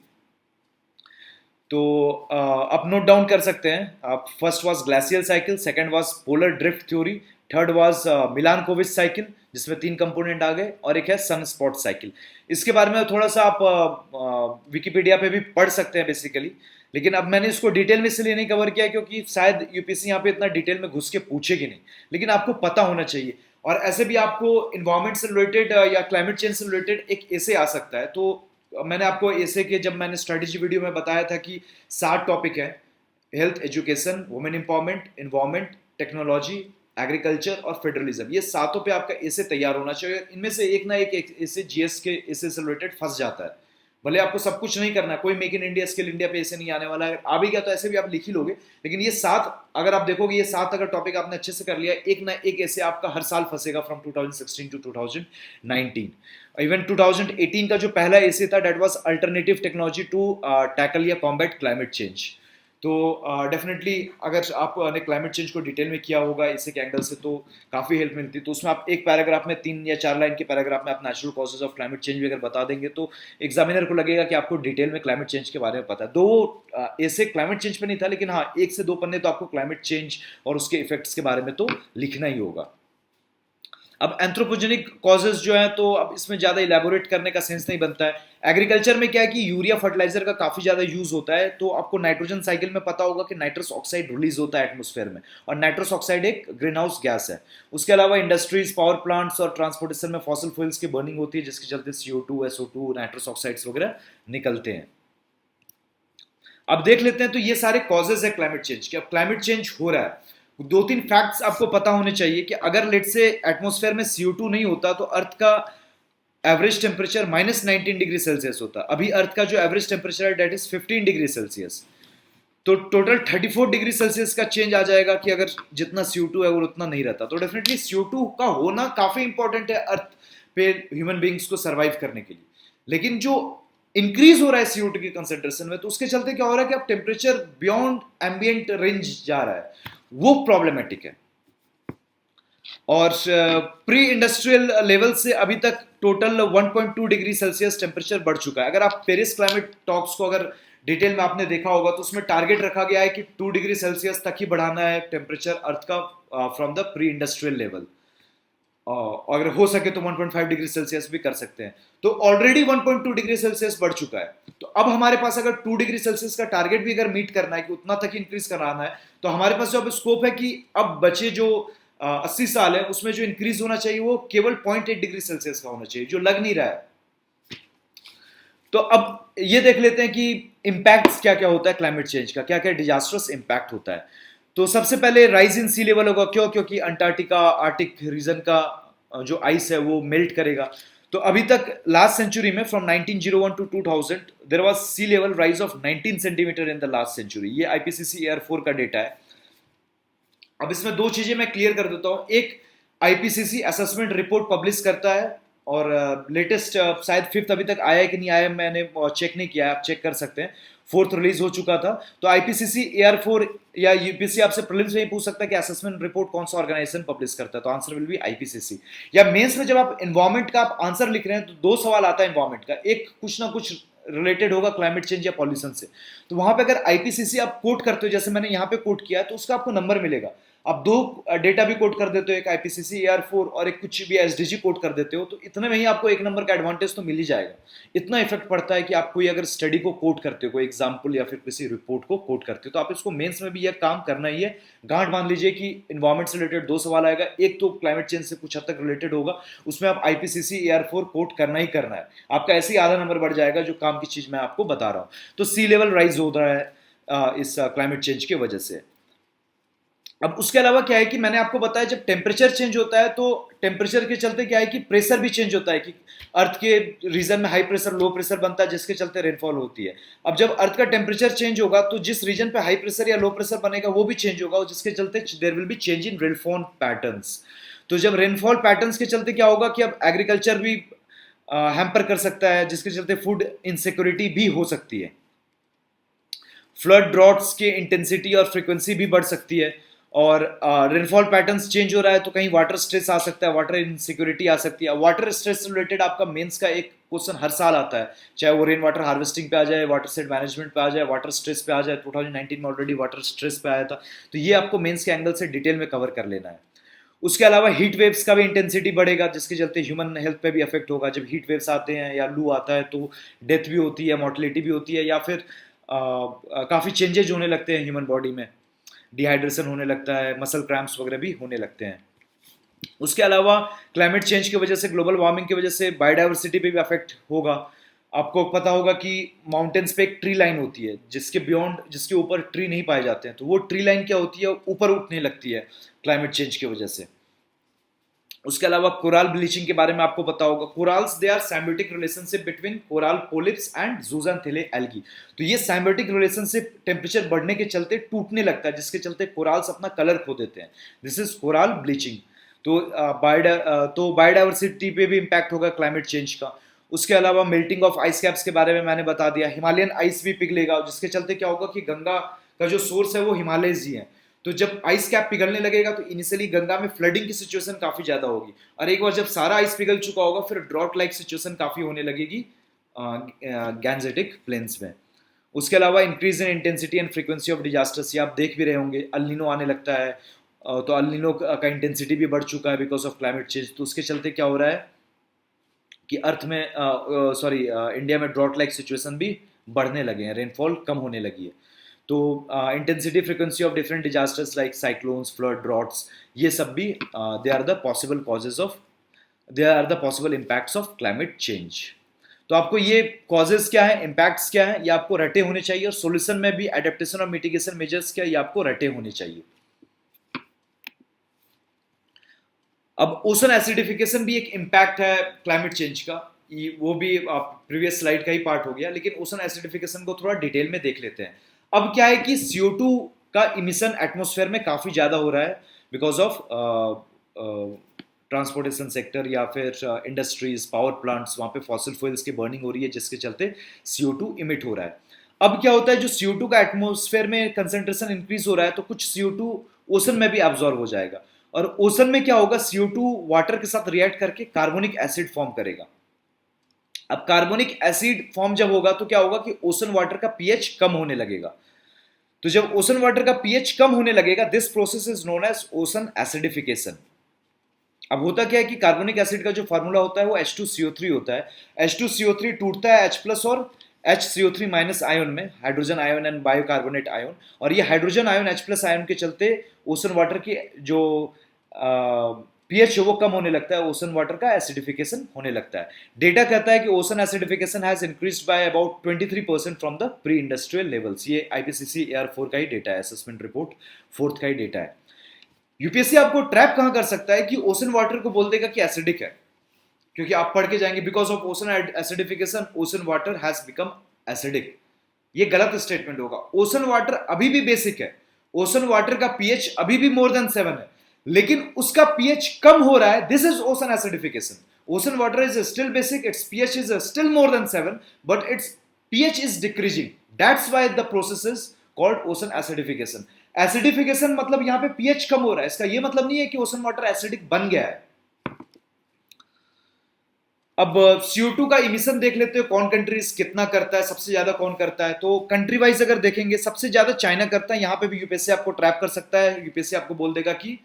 तो आप नोट डाउन कर सकते हैं। First was glacial cycle, second was polar drift theory, third was Milankovitch cycle जिसमें 3 कंपोनेंट आ गए, और एक है सन स्पॉट साइकिल। इसके बारे में थोड़ा सा आप विकिपीडिया पे भी पढ़ सकते हैं बेसिकली, लेकिन अब मैंने इसको डिटेल में इसलिए नहीं कवर किया क्योंकि शायद यूपीएससी यहाँ पे इतना डिटेल में घुस के पूछेगी नहीं, लेकिन आपको पता होना चाहिए। और ऐसे भी आपको इन्वायरमेंट से रिलेटेड या क्लाइमेट चेंज से रिलेटेड एक ऐसे आ सकता है। तो मैंने आपको ऐसे के जब मैंने स्ट्रेटेजी वीडियो में बताया था कि 7 टॉपिक है, health, education, women empowerment, environment, technology, agriculture और फेडरलिज्म, ये सातों पे आपका ऐसे तैयार होना चाहिए। इनमें से एक ना एक ऐसे जीएस के ऐसे से रिलेटेड फंस जाता है। भले आपको सब कुछ नहीं करना, कोई make in India, skill India पे ऐसे नहीं आने वाला है, आ भी गया तो ऐसे भी आप लिख ही लोगे, लेकिन ये 7 अगर आप देखोगे, ये 7 अगर टॉपिक आपने अच्छे से कर लिया, एक ना एक ऐसे आपका हर साल फंसेगा फ्रॉम 2016 टू 2019। इवन 2018 का जो पहला ऐसे था that was alternative technology to tackle या कॉम्बैट क्लाइमेट चेंज। तो डेफिनेटली अगर आपने क्लाइमेट चेंज को डिटेल में किया होगा इस एक एंगल से तो काफ़ी हेल्प मिलती है। तो उसमें आप एक पैराग्राफ में 3 या 4 लाइन के पैराग्राफ में आप natural causes of climate change भी अगर बता देंगे तो एग्जामिनर को लगेगा कि आपको डिटेल में क्लाइमेट चेंज के बारे में पता है। दो ऐसे क्लाइमेट चेंज पे नहीं था, लेकिन हाँ 1 से 2 पन्ने तो आपको क्लाइमेट चेंज और उसके इफेक्ट्स के बारे में तो लिखना ही होगा। अब एंथ्रोपोजेनिक कॉजेज जो है तो अब इसमें ज़्यादा इलेबोरेट करने का सेंस नहीं बनता है। एग्रीकल्चर में क्या है कि यूरिया फर्टिलाइजर का काफ़ी ज़्यादा यूज़ होता है, तो आपको नाइट्रोजन साइकिल में पता होगा कि नाइट्रस ऑक्साइड रिलीज होता है एटमॉस्फेयर में, और नाइट्रस ऑक्साइड एक ग्रीन हाउस गैस है। उसके अलावा इंडस्ट्रीज, पावर प्लांट्स और ट्रांसपोर्टेशन में फॉसिल फ्यूल्स की बर्निंग होती है, जिसके चलते CO2, SO2, नाइट्रस ऑक्साइड्स वगैरह निकलते हैं। अब देख लेते हैं तो ये सारे कॉजेज है क्लाइमेट चेंज के। अब क्लाइमेट चेंज हो रहा है, 2-3 फैक्ट्स आपको पता होने चाहिए कि अगर लेट से एटमॉस्फेयर में CO2 नहीं होता तो अर्थ का एवरेज टेम्परेचर -19 डिग्री सेल्सियस होता। अभी अर्थ का जो एवरेज टेम्परेचर है डेट इज 15 डिग्री सेल्सियस। तो टोटल 34 डिग्री सेल्सियस का चेंज आ जाएगा कि अगर जितना CO2 है वो उतना नहीं रहता। तो डेफिनेटली CO2 का होना काफी इंपॉर्टेंट है अर्थ पे ह्यूमन बींग्स को सर्वाइव करने के लिए। लेकिन जो इंक्रीज हो रहा है CO2 की कंसेंट्रेशन में, तो उसके चलते क्या हो रहा है कि अब टेम्परेचर बियॉन्ड एम्बियंट रेंज जा रहा है, वो प्रॉब्लमेटिक है। और प्री इंडस्ट्रियल लेवल से अभी तक टोटल 1.2 डिग्री सेल्सियस टेम्परेचर बढ़ चुका है। अगर आप पेरिस क्लाइमेट टॉक्स को अगर डिटेल में आपने देखा होगा तो उसमें टारगेट रखा गया है कि 2 डिग्री सेल्सियस तक ही बढ़ाना है टेम्परेचर अर्थ का from the pre industrial level. और अगर हो सके तो 1.5 डिग्री सेल्सियस भी कर सकते हैं। तो ऑलरेडी 1.2 डिग्री सेल्सियस बढ़ चुका है। तो अब हमारे पास अगर 2 डिग्री सेल्सियस का टारगेट भी अगर मीट करना है कि उतना तक इंक्रीज कराना है, तो हमारे पास जो अब स्कोप है कि अब बचे जो 80 साल है उसमें जो इंक्रीज होना चाहिए वो केवल 0.8 डिग्री सेल्सियस का होना चाहिए, जो लग नहीं रहा है। तो अब ये देख लेते हैं कि इम्पैक्ट क्या क्या होता है क्लाइमेट चेंज का, क्या क्या डिजास्टर्स इम्पैक्ट होता है। तो सबसे पहले राइज इन सी लेवल होगा। क्यों? क्योंकि अंटार्कटिका, आर्टिक रीजन का जो आइस है वो मेल्ट करेगा। तो अभी तक लास्ट सेंचुरी में from 1901 to 2000 there was sea level rise of 19 centimetre in the last century. ये IPCC एयर 4 का डेटा है। अब इसमें दो चीजें मैं क्लियर कर देता हूं। एक, IPCC असेसमेंट रिपोर्ट पब्लिश करता है, और लेटेस्ट शायद 5th अभी तक आया है कि नहीं आया मैंने चेक नहीं किया, आप चेक कर सकते हैं। 4th रिलीज हो चुका था। तो IPCC AR4 या यूपीसी आपसे प्रीलिम्स में ही पूछ सकता है कि असेसमेंट रिपोर्ट कौन सा ऑर्गेनाइजेशन पब्लिश करता है, तो आंसर विल बी IPCC। या मेंस में जब आप एनवायरमेंट का आप आंसर लिख रहे हैं तो 2 सवाल आता है एनवायरमेंट का, एक कुछ ना कुछ रिलेटेड होगा क्लाइमेट चेंज या पॉल्यूशन से। तो वहां पे अगर IPCC आप कोट करते हो, जैसे मैंने यहाँ पे कोट किया, तो उसका आपको नंबर मिलेगा। आप 2 डेटा भी कोट कर देते हो, एक IPCC AR4 और एक कुछ भी SDG कोट कर देते हो, तो इतने में ही आपको 1 नंबर का एडवांटेज तो मिल ही जाएगा। इतना इफेक्ट पड़ता है कि आप कोई अगर स्टडी को कोट करते हो, कोई एग्जाम्पल या फिर किसी रिपोर्ट को कोट करते हो, तो आप इसको मेंस में भी यह काम करना ही है। गांठ बांध लीजिए कि इन्वायरमेंट से रिलेटेड 2 सवाल आएगा, एक तो क्लाइमेट चेंज से कुछ हद तक रिलेटेड होगा, उसमें आप IPCC AR4 कोट करना ही करना है। आपका ऐसे ही आधा नंबर बढ़ जाएगा, जो काम की चीज मैं आपको बता रहा हूँ। तो सी लेवल राइज हो रहा है इस क्लाइमेट चेंज की वजह से। अब उसके अलावा क्या है कि मैंने आपको बताया जब टेम्परेचर चेंज होता है तो टेम्परेचर के चलते क्या है कि प्रेशर भी चेंज होता है, कि अर्थ के रीजन में हाई प्रेशर लो प्रेशर बनता है, जिसके चलते रेनफॉल होती है। अब जब अर्थ का टेम्परेचर चेंज होगा तो जिस रीजन पे हाई प्रेशर या लो प्रेशर बनेगा वो भी चेंज होगा, और जिसके चलते there will be change in rainfall patterns. तो जब रेनफॉल पैटर्न्स के चलते क्या होगा कि अब एग्रीकल्चर भी हैम्पर कर सकता है, जिसके चलते फूड इनसिक्योरिटी भी हो सकती है। फ्लड ड्रॉट्स के इंटेंसिटी और फ्रीक्वेंसी भी बढ़ सकती है, और रेनफॉल पैटर्न्स चेंज हो रहा है तो कहीं वाटर स्ट्रेस आ सकता है, वाटर इनसिक्योरिटी आ सकती है। वाटर स्ट्रेस रिलेटेड आपका मेंस का एक क्वेश्चन हर साल आता है, चाहे वो रेन वाटर हार्वेस्टिंग पे आ जाए, वाटर सेट मैनेजमेंट पे आ जाए, वाटर स्ट्रेस पे आ जाए। 2019 में ऑलरेडी वाटर स्ट्रेस पे आया था, तो ये आपको मेंस के एंगल से डिटेल में कवर कर लेना है। उसके अलावा हीट वेव्स का भी इंटेंसिटी बढ़ेगा, जिसके चलते ह्यूमन हेल्थ पे भी अफेक्ट होगा। जब हीट वेव्स आते हैं या लू आता है तो डेथ भी होती है, मोर्टेलिटी भी होती है, या फिर काफ़ी चेंजेज होने लगते हैं ह्यूमन बॉडी में, डिहाइड्रेशन होने लगता है, मसल क्रैम्प्स वगैरह भी होने लगते हैं। उसके अलावा क्लाइमेट चेंज की वजह से, ग्लोबल वार्मिंग की वजह से बायोडाइवर्सिटी पे भी अफेक्ट होगा। आपको पता होगा कि माउंटेन्स पे एक ट्री लाइन होती है, जिसके बियॉन्ड, जिसके ऊपर ट्री नहीं पाए जाते हैं, तो वो ट्री लाइन क्या होती है, ऊपर उठने लगती है क्लाइमेट चेंज की वजह से। उसके अलावा कोराल ब्लीचिंग के बारे में आपको पता होगा। Corals they are symbiotic relationship between coral polyps and zooxanthellae algae. तो ये साइम्बियोटिक रिलेशनशिप टेम्परेचर बढ़ने के चलते टूटने लगता है, जिसके चलते कोराल्स अपना कलर खो देते हैं। This is coral bleaching. तो बायोडाइवर्सिटी पे भी इम्पैक्ट होगा क्लाइमेट चेंज का। उसके अलावा मेल्टिंग ऑफ आइस कैप्स के बारे में मैंने बता दिया। हिमालयन आइस भी पिघलेगा, जिसके चलते क्या होगा कि गंगा का जो सोर्स है वो हिमालयज ही है। तो जब आइस कैप पिघलने लगेगा तो इनिशियली गंगा में फ्लडिंग की सिचुएशन काफी ज्यादा होगी, और एक बार जब सारा आइस पिघल चुका होगा फिर ड्रॉट लाइक सिचुएशन काफी होने लगेगी गैंजेटिक प्लेन्स में। उसके अलावा increase in intensity and frequency of disasters, ये आप देख भी रहे होंगे, अल नीनो आने लगता है, तो अल नीनो का इंटेंसिटी भी बढ़ चुका है बिकॉज ऑफ क्लाइमेट चेंज। तो उसके चलते क्या हो रहा है कि अर्थ में इंडिया में ड्रॉट लाइक सिचुएशन भी बढ़ने लगे हैं, रेनफॉल कम होने लगी है। तो intensity frequency of different disasters like cyclones, flood, droughts, ये सब भी they are the possible causes of, they are the possible impacts of climate change. तो आपको ये कॉजेज क्या है, इम्पैक्ट्स क्या है, ये आपको रटे होने चाहिए, और सोल्यूशन में भी एडेप्टेशन और मिटिगेशन मेजर्स क्या है, ये आपको रटे होने चाहिए। अब ओशन एसिडिफिकेशन भी एक इम्पैक्ट है क्लाइमेट चेंज का, वो भी प्रीवियस स्लाइड का ही पार्ट हो गया, लेकिन ओशन एसिडिफिकेशन को थोड़ा डिटेल में देख लेते हैं। अब क्या है कि CO2 का इमिशन एटमॉस्फेयर में काफ़ी ज़्यादा हो रहा है बिकॉज ऑफ ट्रांसपोर्टेशन सेक्टर या फिर इंडस्ट्रीज, पावर प्लांट्स, वहाँ पे फॉसिल फ्यूल्स की बर्निंग हो रही है जिसके चलते CO2 इमिट हो रहा है। अब क्या होता है, जो CO2 का एटमॉस्फेयर में कंसेंट्रेशन इंक्रीज हो रहा है तो कुछ CO2 ओशन में भी एब्जॉर्ब हो जाएगा, और ओशन में क्या होगा, CO2 वाटर के साथ रिएक्ट करके कार्बोनिक एसिड फॉर्म करेगा। अब कार्बोनिक एसिड फॉर्म जब होगा तो क्या होगा कि ओशन वाटर का पीएच कम होने लगेगा। तो जब ओशन वाटर का पीएच कम होने लगेगा, this process is known as ocean acidification. अब होता क्या है कि कार्बोनिक एसिड का जो फार्मूला होता है वो H2CO3 होता है। H2CO3 टूटता है H+ और HCO3- आयन में, hydrogen ion and bicarbonate ion, और ये हाइड्रोजन आयन H+ आयन के चलते ओशन वाटर की जो पीएच है वो कम होने लगता है, ओशन वाटर का एसिडिफिकेशन होने लगता है। डेटा कहता है कि ocean acidification has increased by about 23% from the pre industrial levels. ये IPCC AR4 का ही डेटा है, असेसमेंट रिपोर्ट 4th का ही डेटा है। यूपीएससी आपको ट्रैप कहां कर सकता है कि ओशन वाटर को बोल देगा कि एसिडिक है, क्योंकि आप पढ़ के जाएंगे because of ocean acidification ocean water has become acidic. ये गलत स्टेटमेंट होगा। ओशन वाटर अभी भी बेसिक है, ओशन वाटर का पीएच अभी भी मोर देन 7 है, लेकिन उसका पीएच कम हो रहा है, this is ocean acidification. Ocean water is still basic, it's pH is still more than 7, but it's pH is decreasing, that's why the process is called ocean acidification. Acidification मतलब यहां पे pH कम हो रहा है, इसका ये मतलब नहीं है कि ओशन वाटर एसिडिक बन गया है। अब CO2 का इमिशन देख लेते हो, कौन कंट्रीज कितना करता है, सबसे ज्यादा कौन करता है। तो कंट्री वाइज अगर देखेंगे, सबसे ज्यादा चाइना करता है। यहां पे भी यूपीएससी आपको ट्रैप कर सकता है, यूपीएससी आपको बोल देगा कि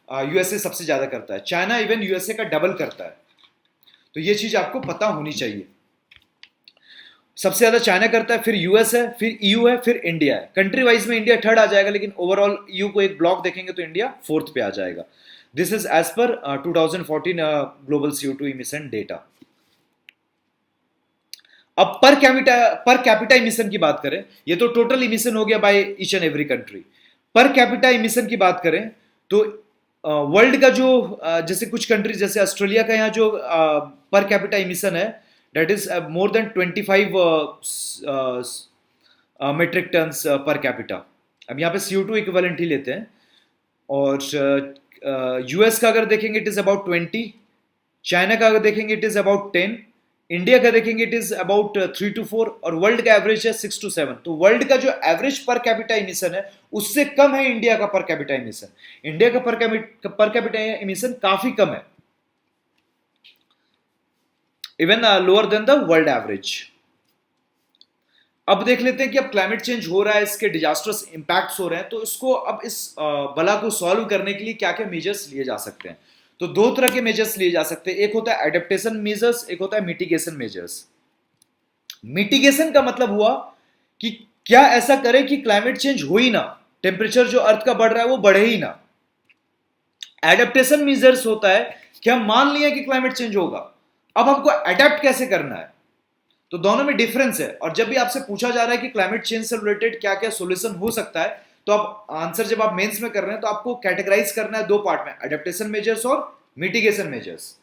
यूएसए सबसे ज्यादा करता है। चाइना इवन यूएसए का डबल करता है, तो ये चीज आपको पता होनी चाहिए। सबसे ज्यादा चाइना करता है, फिर यूएस है, फिर EU है, फिर इंडिया है। कंट्री वाइज में इंडिया थर्ड आ जाएगा, लेकिन ओवरऑल EU को एक ब्लॉक देखेंगे तो इंडिया 4th पे आ जाएगा। This is as per 2014 global CO2 emission data. अब पर कैपिटा इमिशन की बात करें, ये तो टोटल इमिशन हो गया by each and every country. Per capita emission की बात करें तो वर्ल्ड का जो जैसे कुछ कंट्री जैसे ऑस्ट्रेलिया का यहाँ जो पर कैपिटा इमिशन है that is more than 25 metric tons per capita. अब यहाँ पे CO2 इक्विवेलेंट ही लेते हैं, और यूएस का अगर देखेंगे इट इज अबाउट 20, चाइना का अगर देखेंगे इट इज अबाउट 10, इंडिया का देखेंगे इट इज अबाउट 3 to 4, और वर्ल्ड का एवरेज है 6 to 7। तो वर्ल्ड का जो एवरेज पर कैपिटा इमिशन है उससे कम है इंडिया का पर कैपिटा इमिशन। इंडिया का पर कैपिटा इमिशन काफी कम है, even lower than the world average. अब देख लेते हैं कि अब क्लाइमेट चेंज हो रहा है, इसके डिजास्टर्स इंपैक्ट्स हो रहे हैं, तो इसको अब इस बला को सॉल्व करने के लिए क्या क्या मेजर्स लिए जा सकते हैं। तो दो तरह के मेजर्स लिए जा सकते हैं, एक होता है एडेप्टेशन मेजर्स, एक होता है मिटिगेशन मेजर्स। मिटिगेशन का मतलब हुआ कि क्या ऐसा करें कि क्लाइमेट चेंज हो ही ना, टेम्परेचर जो अर्थ का बढ़ रहा है वो बढ़े ही ना। एडेप्टेशन मेजर्स होता है कि हम मान लिया कि क्लाइमेट चेंज होगा, अब हमको अडेप्ट कैसे करना है। तो दोनों में डिफरेंस है, और जब भी आपसे पूछा जा रहा है कि क्लाइमेट चेंज से रिलेटेड क्या क्या सोल्यूशन हो सकता है, तो आप आंसर जब आप मेंस में कर रहे हैं तो आपको कैटेगराइज करना है दो पार्ट में, एडेप्टेशन मेजर्स और मिटिगेशन मेजर्स।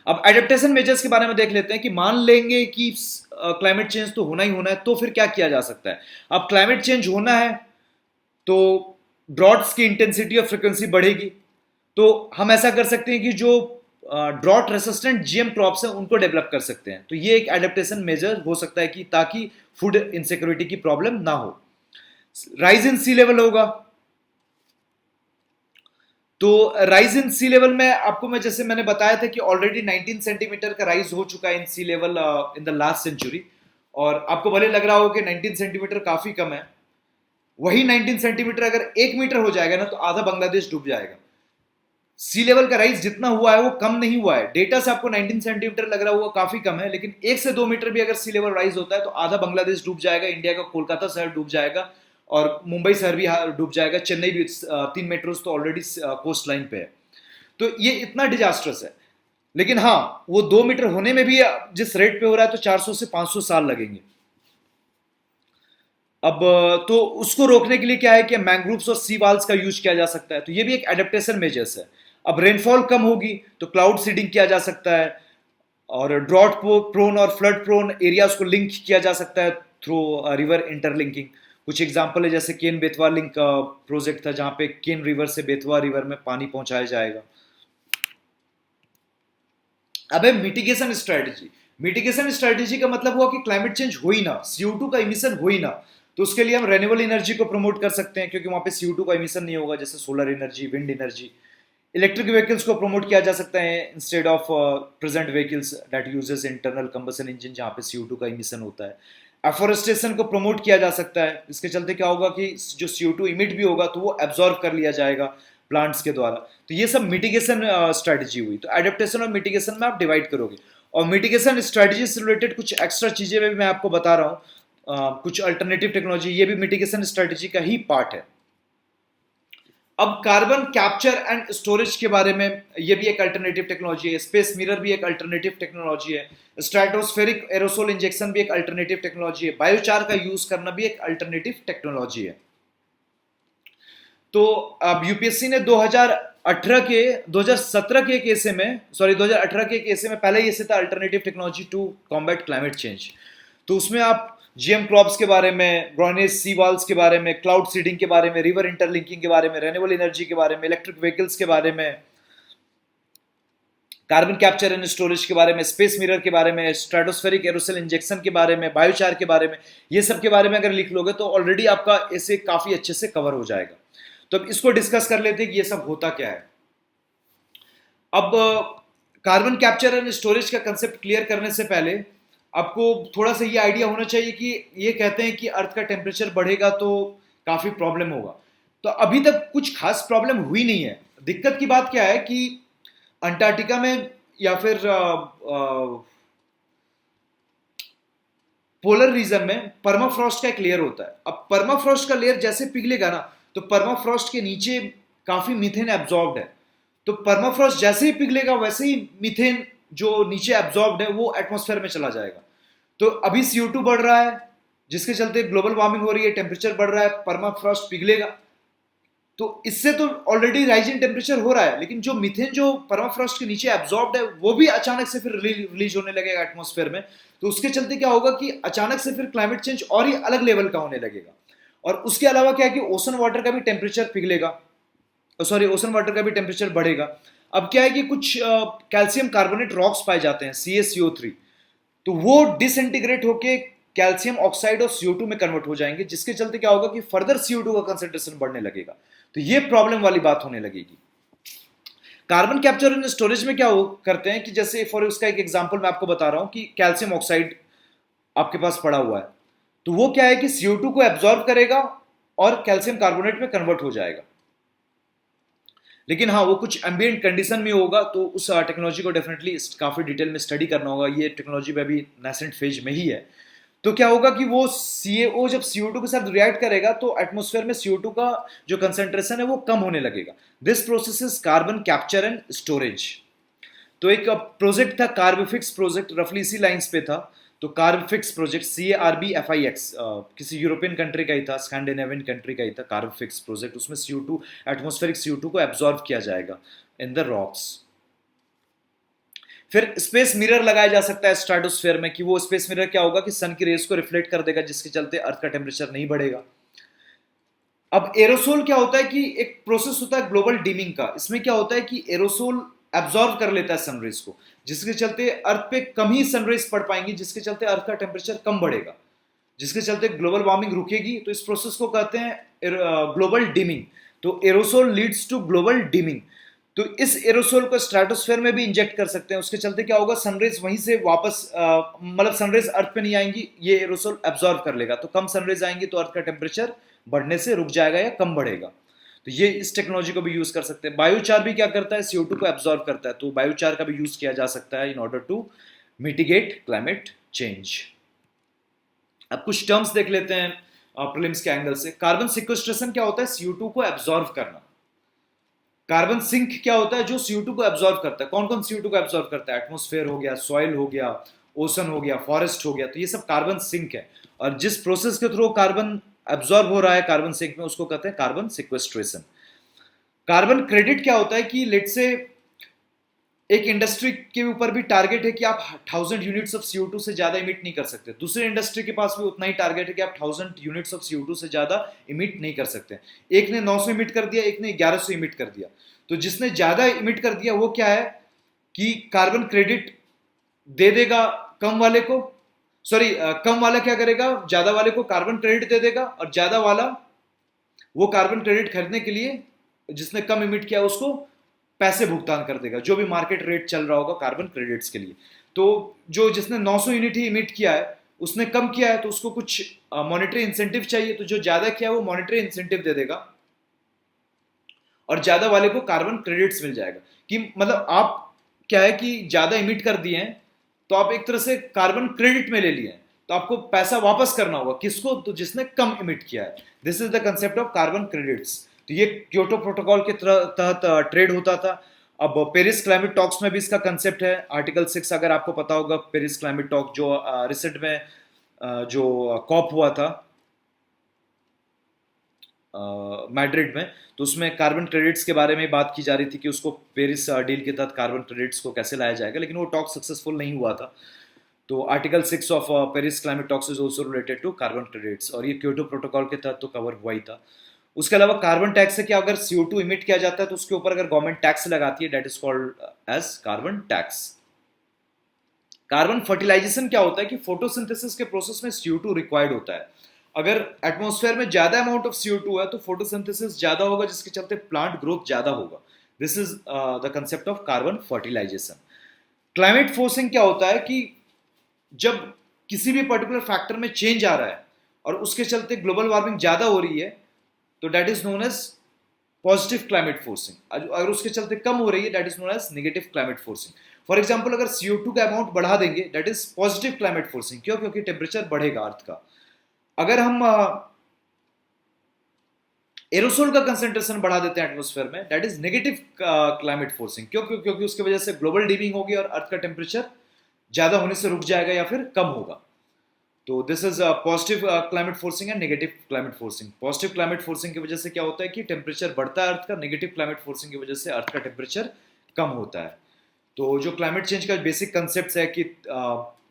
अब एडेप्टेशन मेजर्स के बारे में देख लेते हैं कि मान लेंगे कि क्लाइमेट चेंज तो होना ही होना है, तो फिर क्या किया जा सकता है। अब क्लाइमेट चेंज होना है तो ड्रॉट्स की इंटेंसिटी और फ्रिक्वेंसी बढ़ेगी, तो हम ऐसा कर सकते हैं कि जो ड्रॉट रेसिस्टेंट GM क्रॉप्स हैं उनको डेवलप कर सकते हैं। तो ये एक एडेप्टेशन मेजर हो सकता है कि ताकि फूड इनसिक्योरिटी की प्रॉब्लम ना हो। राइज इन सी लेवल होगा। तो राइज इन सी लेवल में आपको मैं जैसे मैंने बताया था कि ऑलरेडी 19 सेंटीमीटर का राइज हो चुका है in sea level in the last century. और आपको भले लग रहा हो कि 19 सेंटीमीटर काफी कम है, वही 19 सेंटीमीटर अगर 1 मीटर हो जाएगा ना तो आधा बांग्लादेश डूब जाएगा। सी लेवल का राइज जितना हुआ है वो कम नहीं हुआ है। डेटा से आपको 19 सेंटीमीटर लग रहा होगा काफी कम है, लेकिन 1 से 2 मीटर भी अगर सी लेवल राइज होता है तो आधा बांग्लादेश डूब जाएगा, इंडिया का कोलकाता शहर डूब जाएगा और मुंबई शहर भी डूब जाएगा, चेन्नई भी। 3 मेट्रोज तो ऑलरेडी कोस्ट लाइन पे है। तो ये इतना डिजास्टर्स है। लेकिन हाँ, वो 2 मीटर होने में भी जिस रेट पे हो रहा है तो 400 से 500 साल लगेंगे। अब तो उसको रोकने के लिए क्या है कि मैंग्रोव्स और सी वाल्स का यूज किया जा सकता है, तो ये भी एक एडेप्टेशन मेजर्स है। अब रेनफॉल कम होगी तो क्लाउड सीडिंग किया जा सकता है, और ड्रॉट प्रोन और फ्लड प्रोन एरियाज को लिंक किया जा सकता है थ्रू रिवर इंटरलिंकिंग। कुछ एग्जांपल है जैसे केन बेतवा लिंक प्रोजेक्ट था, जहां पे केन रिवर से बेतवा रिवर में पानी पहुंचाया जाएगा। अब है मिटिगेशन स्ट्रेटजी। मिटिगेशन स्ट्रेटजी का मतलब हुआ कि क्लाइमेट चेंज हो ही ना, CO2 का इमिशन हो ही ना, तो उसके लिए हम रेन्यूएबल एनर्जी को प्रमोट कर सकते हैं, क्योंकि वहां पे CO2 का इमिशन नहीं होगा, जैसे solar energy, wind energy. Electric vehicles को प्रमोट किया जा सकता है instead of present vehicles that uses internal combustion engine, जहां पे CO2 का इमिशन होता है। एफोरेस्टेशन को प्रमोट किया जा सकता है, इसके चलते क्या होगा कि जो CO2 इमिट भी होगा तो वो एब्जॉर्व कर लिया जाएगा प्लांट्स के द्वारा। तो ये सब मिटिगेशन स्ट्रेटजी हुई। तो एडेप्टेशन और मिटिगेशन में आप डिवाइड करोगे, और मिटिगेशन स्ट्रेटजी से रिलेटेड कुछ एक्स्ट्रा चीजें भी मैं आपको बता रहा हूँ। कुछ अल्टरनेटिव टेक्नोलॉजी, ये भी मिटिगेशन स्ट्रेटजी का ही पार्ट है। अब कार्बन कैप्चर एंड स्टोरेज के बारे में, ये भी एक अल्टरनेटिव टेक्नोलॉजी है। स्पेस मिरर भी एक अल्टरनेटिव टेक्नोलॉजी है। स्ट्रेटोस्फेरिक एरोसोल इंजेक्शन भी एक अल्टरनेटिव टेक्नोलॉजी है। बायोचार का यूज करना भी एक अल्टरनेटिव टेक्नोलॉजी है। तो अब यूपीएससी ने 2017 के केसे में, सॉरी 2018 के केसे में पहले ये से था alternative technology to combat climate change. तो उसमें आप जीएम क्रॉप्स के बारे में, ग्रोनेज सी वाल्स के बारे में, क्लाउड सीडिंग के बारे में, रिवर इंटरलिंकिंग के बारे में, रेन्यूएबल एनर्जी के बारे में, इलेक्ट्रिक व्हीकल्स के बारे में, कार्बन कैप्चर एंड स्टोरेज के बारे में, स्पेस मिरर के बारे में, स्ट्रेटोस्फेरिक एरोसोल इंजेक्शन के बारे में, बायोचार के बारे में, ये सब के बारे में अगर लिख लोगे तो ऑलरेडी आपका ऐसे काफी अच्छे से कवर हो जाएगा। तो अब इसको डिस्कस कर लेते हैं कि ये सब होता क्या है। अब कार्बन कैप्चर एंड स्टोरेज का कंसेप्ट क्लियर करने से पहले आपको थोड़ा सा ये आइडिया होना चाहिए कि ये कहते हैं कि अर्थ का टेम्परेचर बढ़ेगा तो काफी प्रॉब्लम होगा। तो अभी तक कुछ खास प्रॉब्लम हुई नहीं है। दिक्कत की बात क्या है कि अंटार्कटिका में या फिर पोलर रीजन में परमाफ्रॉस्ट का एक लेयर होता है। अब परमाफ्रॉस्ट का लेयर जैसे पिघलेगा ना तो परमाफ्रॉस्ट के नीचे काफी मीथेन एब्जॉर्ब्ड है। तो परमाफ्रॉस्ट जैसे ही पिघलेगा वैसे ही मीथेन जो नीचे एब्जॉर्ब्ड है वो एटमॉस्फेयर में चला जाएगा। तो अभी CO2 बढ़ रहा है, जिसके चलते ग्लोबल वार्मिंग हो रही है, टेम्परेचर बढ़ रहा है, परमाफ्रॉस्ट पिघलेगा, तो इससे तो ऑलरेडी राइजिंग टेम्परेचर हो रहा है, लेकिन जो मीथेन जो परमाफ्रॉस्ट के नीचे एब्जॉर्ब्ड है वो भी अचानक से फिर रिलीज होने लगेगा एटमॉस्फेयर में। तो उसके चलते क्या होगा कि अचानक से फिर क्लाइमेट चेंज और ही अलग लेवल का होने लगेगा। और उसके अलावा क्या है कि ओशन वाटर का भी टेम्परेचर पिघलेगा, सॉरी ओशन वाटर का भी टेम्परेचर बढ़ेगा। अब क्या है कि कुछ कैल्शियम कार्बोनेट रॉक्स पाए जाते हैं CaCO3, तो वो डिसइंटीग्रेट होके कैल्शियम ऑक्साइड और CO2 में कन्वर्ट हो जाएंगे, जिसके चलते क्या होगा कि फर्दर CO2 का कंसेंट्रेशन बढ़ने लगेगा। तो ये प्रॉब्लम वाली बात होने लगेगी। कार्बन कैप्चर एंड स्टोरेज में क्या करते हैं कि जैसे फॉर उसका एक एग्जांपल मैं आपको बता रहा हूं कि कैल्शियम ऑक्साइड आपके पास पड़ा हुआ है, तो वो क्या है कि CO2 को एब्जॉर्ब करेगा और कैल्शियम कार्बोनेट में कन्वर्ट हो जाएगा। लेकिन हाँ, वो कुछ एम्बिएंट कंडीशन में होगा, तो उस टेक्नोलॉजी को डेफिनेटली काफी डिटेल में स्टडी करना होगा। ये टेक्नोलॉजी में अभी नेसेंट फेज में ही है। तो क्या होगा कि वो CaO जब CO2 के साथ रिएक्ट करेगा तो एटमॉस्फेयर में CO2 का जो कंसेंट्रेशन है वो कम होने लगेगा। This process is carbon capture and storage. तो एक प्रोजेक्ट था कार्बोफिक्स प्रोजेक्ट, रफली इसी लाइंस पे था। तो कार्बोफिक्स प्रोजेक्ट CARBFIX किसी यूरोपियन कंट्री का ही था, स्कैंडिनेवियन कंट्री का ही था कार्बोफिक्स प्रोजेक्ट। उसमें CO2 एटमॉस्फेरिक CO2 को एब्जॉर्व किया जाएगा इन द रॉक्स। फिर स्पेस मिरर लगाया जा सकता है स्ट्रेटोस्फेयर में, कि वो स्पेस मिरर क्या होगा कि सन की रेस को रिफ्लेक्ट कर देगा, जिसके चलते अर्थ का टेम्परेचर नहीं बढ़ेगा। अब एरोसोल क्या होता है कि एक प्रोसेस होता है ग्लोबल डीमिंग का। इसमें क्या होता है कि एरोसोल एब्जॉर्व कर लेता है सनरेज को, जिसके चलते अर्थ पे कम ही सनरेज पड़ पाएंगी, जिसके चलते अर्थ का टेम्परेचर कम बढ़ेगा। जिसके चलते ग्लोबल वार्मिंग रुकेगी, तो इस प्रोसेस को कहते हैं ग्लोबल डिमिंग। तो aerosol leads to global dimming. तो इस एरोसोल को स्ट्रेटोस्फेयर में भी इंजेक्ट कर सकते हैं, उसके चलते क्या होगा, सनरेज वहीं से वापस मतलब सनरेज अर्थ पे नहीं आएंगी, ये एरोसोल एब्जॉर्व कर लेगा। तो कम सनरेज आएंगी तो अर्थ का टेम्परेचर बढ़ने से रुक जाएगा या कम बढ़ेगा। तो ये इस टेक्नोलॉजी को भी यूज कर सकते हैं। बायोचार भी क्या करता है, CO2 को एब्जॉर्व करता है, तो बायोचार का भी यूज किया जा सकता है in order to mitigate climate change. अब कुछ टर्म्स देख लेते हैं प्रीलिम्स के एंगल से। कार्बन सिक्वेस्ट्रेशन क्या होता है, CO2 को एब्जॉर्व करना। कार्बन सिंक क्या होता है, जो CO2 को एब्जॉर्व करता है। कौन कौन CO2 को एब्जॉर्व करता है, एटमॉस्फेयर हो गया, सॉइल हो गया, ओशन हो गया, फॉरेस्ट हो गया, तो ये सब कार्बन सिंक है। और जिस प्रोसेस के थ्रू कार्बन एब्जॉर्ब हो रहा है कार्बन सिंक में, उसको कहते हैं कार्बन सिक्वेस्ट्रेशन। कार्बन क्रेडिट क्या होता है कि लेट से एक इंडस्ट्री के ऊपर भी टारगेट है कि आप 1000 यूनिट्स ऑफ CO2 से ज्यादा इमिट नहीं कर सकते, दूसरे इंडस्ट्री के पास भी उतना ही टारगेट है कि आप 1000 यूनिट्स ऑफ CO2 से ज्यादा इमिट नहीं कर सकते। एक ने 900 इमिट कर दिया, एक ने 1100 इमिट कर दिया। तो जिसने ज्यादा इमिट कर दिया वो क्या है कि कार्बन क्रेडिट दे देगा कम वाले को, सॉरी कम वाला क्या करेगा, ज्यादा वाले को कार्बन क्रेडिट दे देगा, और ज्यादा वाला वो कार्बन क्रेडिट खरीदने के लिए जिसने कम इमिट किया उसको पैसे भुगतान कर देगा, जो भी मार्केट रेट चल रहा होगा कार्बन क्रेडिट्स के लिए। तो जो जिसने 900 यूनिट ही इमिट किया है, उसने कम किया है, तो उसको कुछ मॉनेटरी इंसेंटिव चाहिए, तो जो ज्यादा किया है वो मॉनेटरी इंसेंटिव दे देगा, और ज्यादा वाले को कार्बन क्रेडिट्स मिल जाएगा। कि मतलब आप क्या है कि ज्यादा इमिट कर दिए हैं, तो आप एक तरह से कार्बन क्रेडिट में ले लिए हैं, तो आपको पैसा वापस करना होगा किसको, तो जिसने कम इमिट किया है। This is the concept of carbon credits. तो ये क्योटो प्रोटोकॉल के तहत ट्रेड होता था। अब पेरिस क्लाइमेट टॉक्स में भी इसका कंसेप्ट है, आर्टिकल 6 अगर आपको पता होगा, पेरिस क्लाइमेट टॉक जो रिसेंट में जो कॉप हुआ था मैड्रिड में, तो उसमें कार्बन क्रेडिट्स के बारे में बात की जा रही थी कि उसको पेरिस डील के तहत कार्बन क्रेडिट्स को कैसे लाया जाएगा, लेकिन वो टॉक सक्सेसफुल नहीं हुआ था। तो article 6 of Paris climate talks is also related to carbon credits, और ये क्योटो प्रोटोकॉल के तहत तो कवर हुआ ही था। उसके अलावा कार्बन टैक्स से क्या, अगर CO2 इमिट किया जाता है तो उसके ऊपर अगर गवर्नमेंट टैक्स लगाती है, that is called as carbon tax. Carbon fertilisation क्या होता है कि फोटोसिंथेसिस के प्रोसेस में CO2 रिक्वायर्ड होता है। अगर एटमॉस्फेयर में ज्यादा अमाउंट ऑफ CO2 है तो फोटोसिंथेसिस ज्यादा होगा, जिसके चलते प्लांट ग्रोथ ज्यादा होगा। This is the concept of carbon fertilisation. Climate forcing क्या होता है कि जब किसी भी पर्टिकुलर फैक्टर में चेंज आ रहा है और उसके चलते ग्लोबल वार्मिंग ज्यादा हो रही है, तो that is known as positive climate forcing. अगर उसके चलते कम हो रही है, that is known as negative climate forcing. For example, अगर CO2 का अमाउंट बढ़ा देंगे, that is positive climate forcing. क्यों? क्योंकि टेम्परेचर बढ़ेगा अर्थ का। अगर हम एरोसोल का कंसेंट्रेशन बढ़ा देते हैं एटमॉस्फेयर में, that is negative climate forcing. क्यों? क्योंकि उसकी वजह से ग्लोबल डीमिंग होगी और अर्थ का टेम्परेचर ज्यादा होने से रुक जाएगा या फिर कम होगा। तो this is positive climate forcing and negative climate forcing. Positive climate forcing की वजह से क्या होता है कि टेम्परेचर बढ़ता है अर्थ का, नेगेटिव क्लाइमेट फोर्सिंग की वजह से अर्थ का टेम्परेचर कम होता है। तो जो क्लाइमेट चेंज का बेसिक कंसेप्ट है कि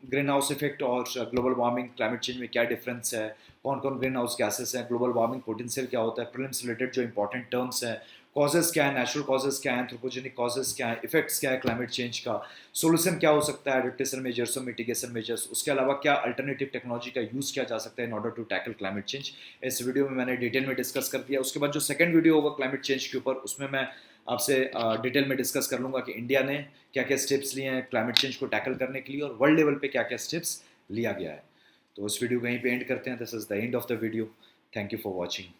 ग्रीन हाउस इफेक्ट और ग्लोबल वार्मिंग, क्लाइमेट चेंज में क्या डिफरेंस है, कौन कौन ग्रीन हाउस गैसेस हैं, ग्लोबल वार्मिंग पोटेंशियल क्या होता है, प्रीलिम्स रिलेटेड जो इंपॉर्टेंट टर्म्स हैं, कॉजेस क्या है, नेचुरल कॉजेस क्या है, एंथ्रोपोजेनिक कॉजेस क्या है, इफेक्ट्स क्या है क्लाइमेट चेंज का, सोल्यूशन क्या हो सकता है, एडेप्टेशन मेजर्स और मिटिगेशन मेजर्स, उसके अलावा क्या अल्टरनेटिव टेक्नोलॉजी का यूज़ किया जा सकता है in order to tackle climate change. इस वीडियो में मैंने डिटेल में डिस्कस कर दिया। उसके बाद जो सेकंड वीडियो होगा क्लाइमेट चेंज के ऊपर, उसमें मैं आपसे डिटेल में डिस्कस कर लूँगा कि इंडिया ने क्या क्या स्टेप्स लिए हैं क्लाइमेट चेंज को टैकल करने के लिए, और वर्ल्ड लेवल पे क्या क्या स्टेप्स लिया गया है। तो इस वीडियो को यहीं पे एंड करते हैं। This is the end of the video. Thank you for watching.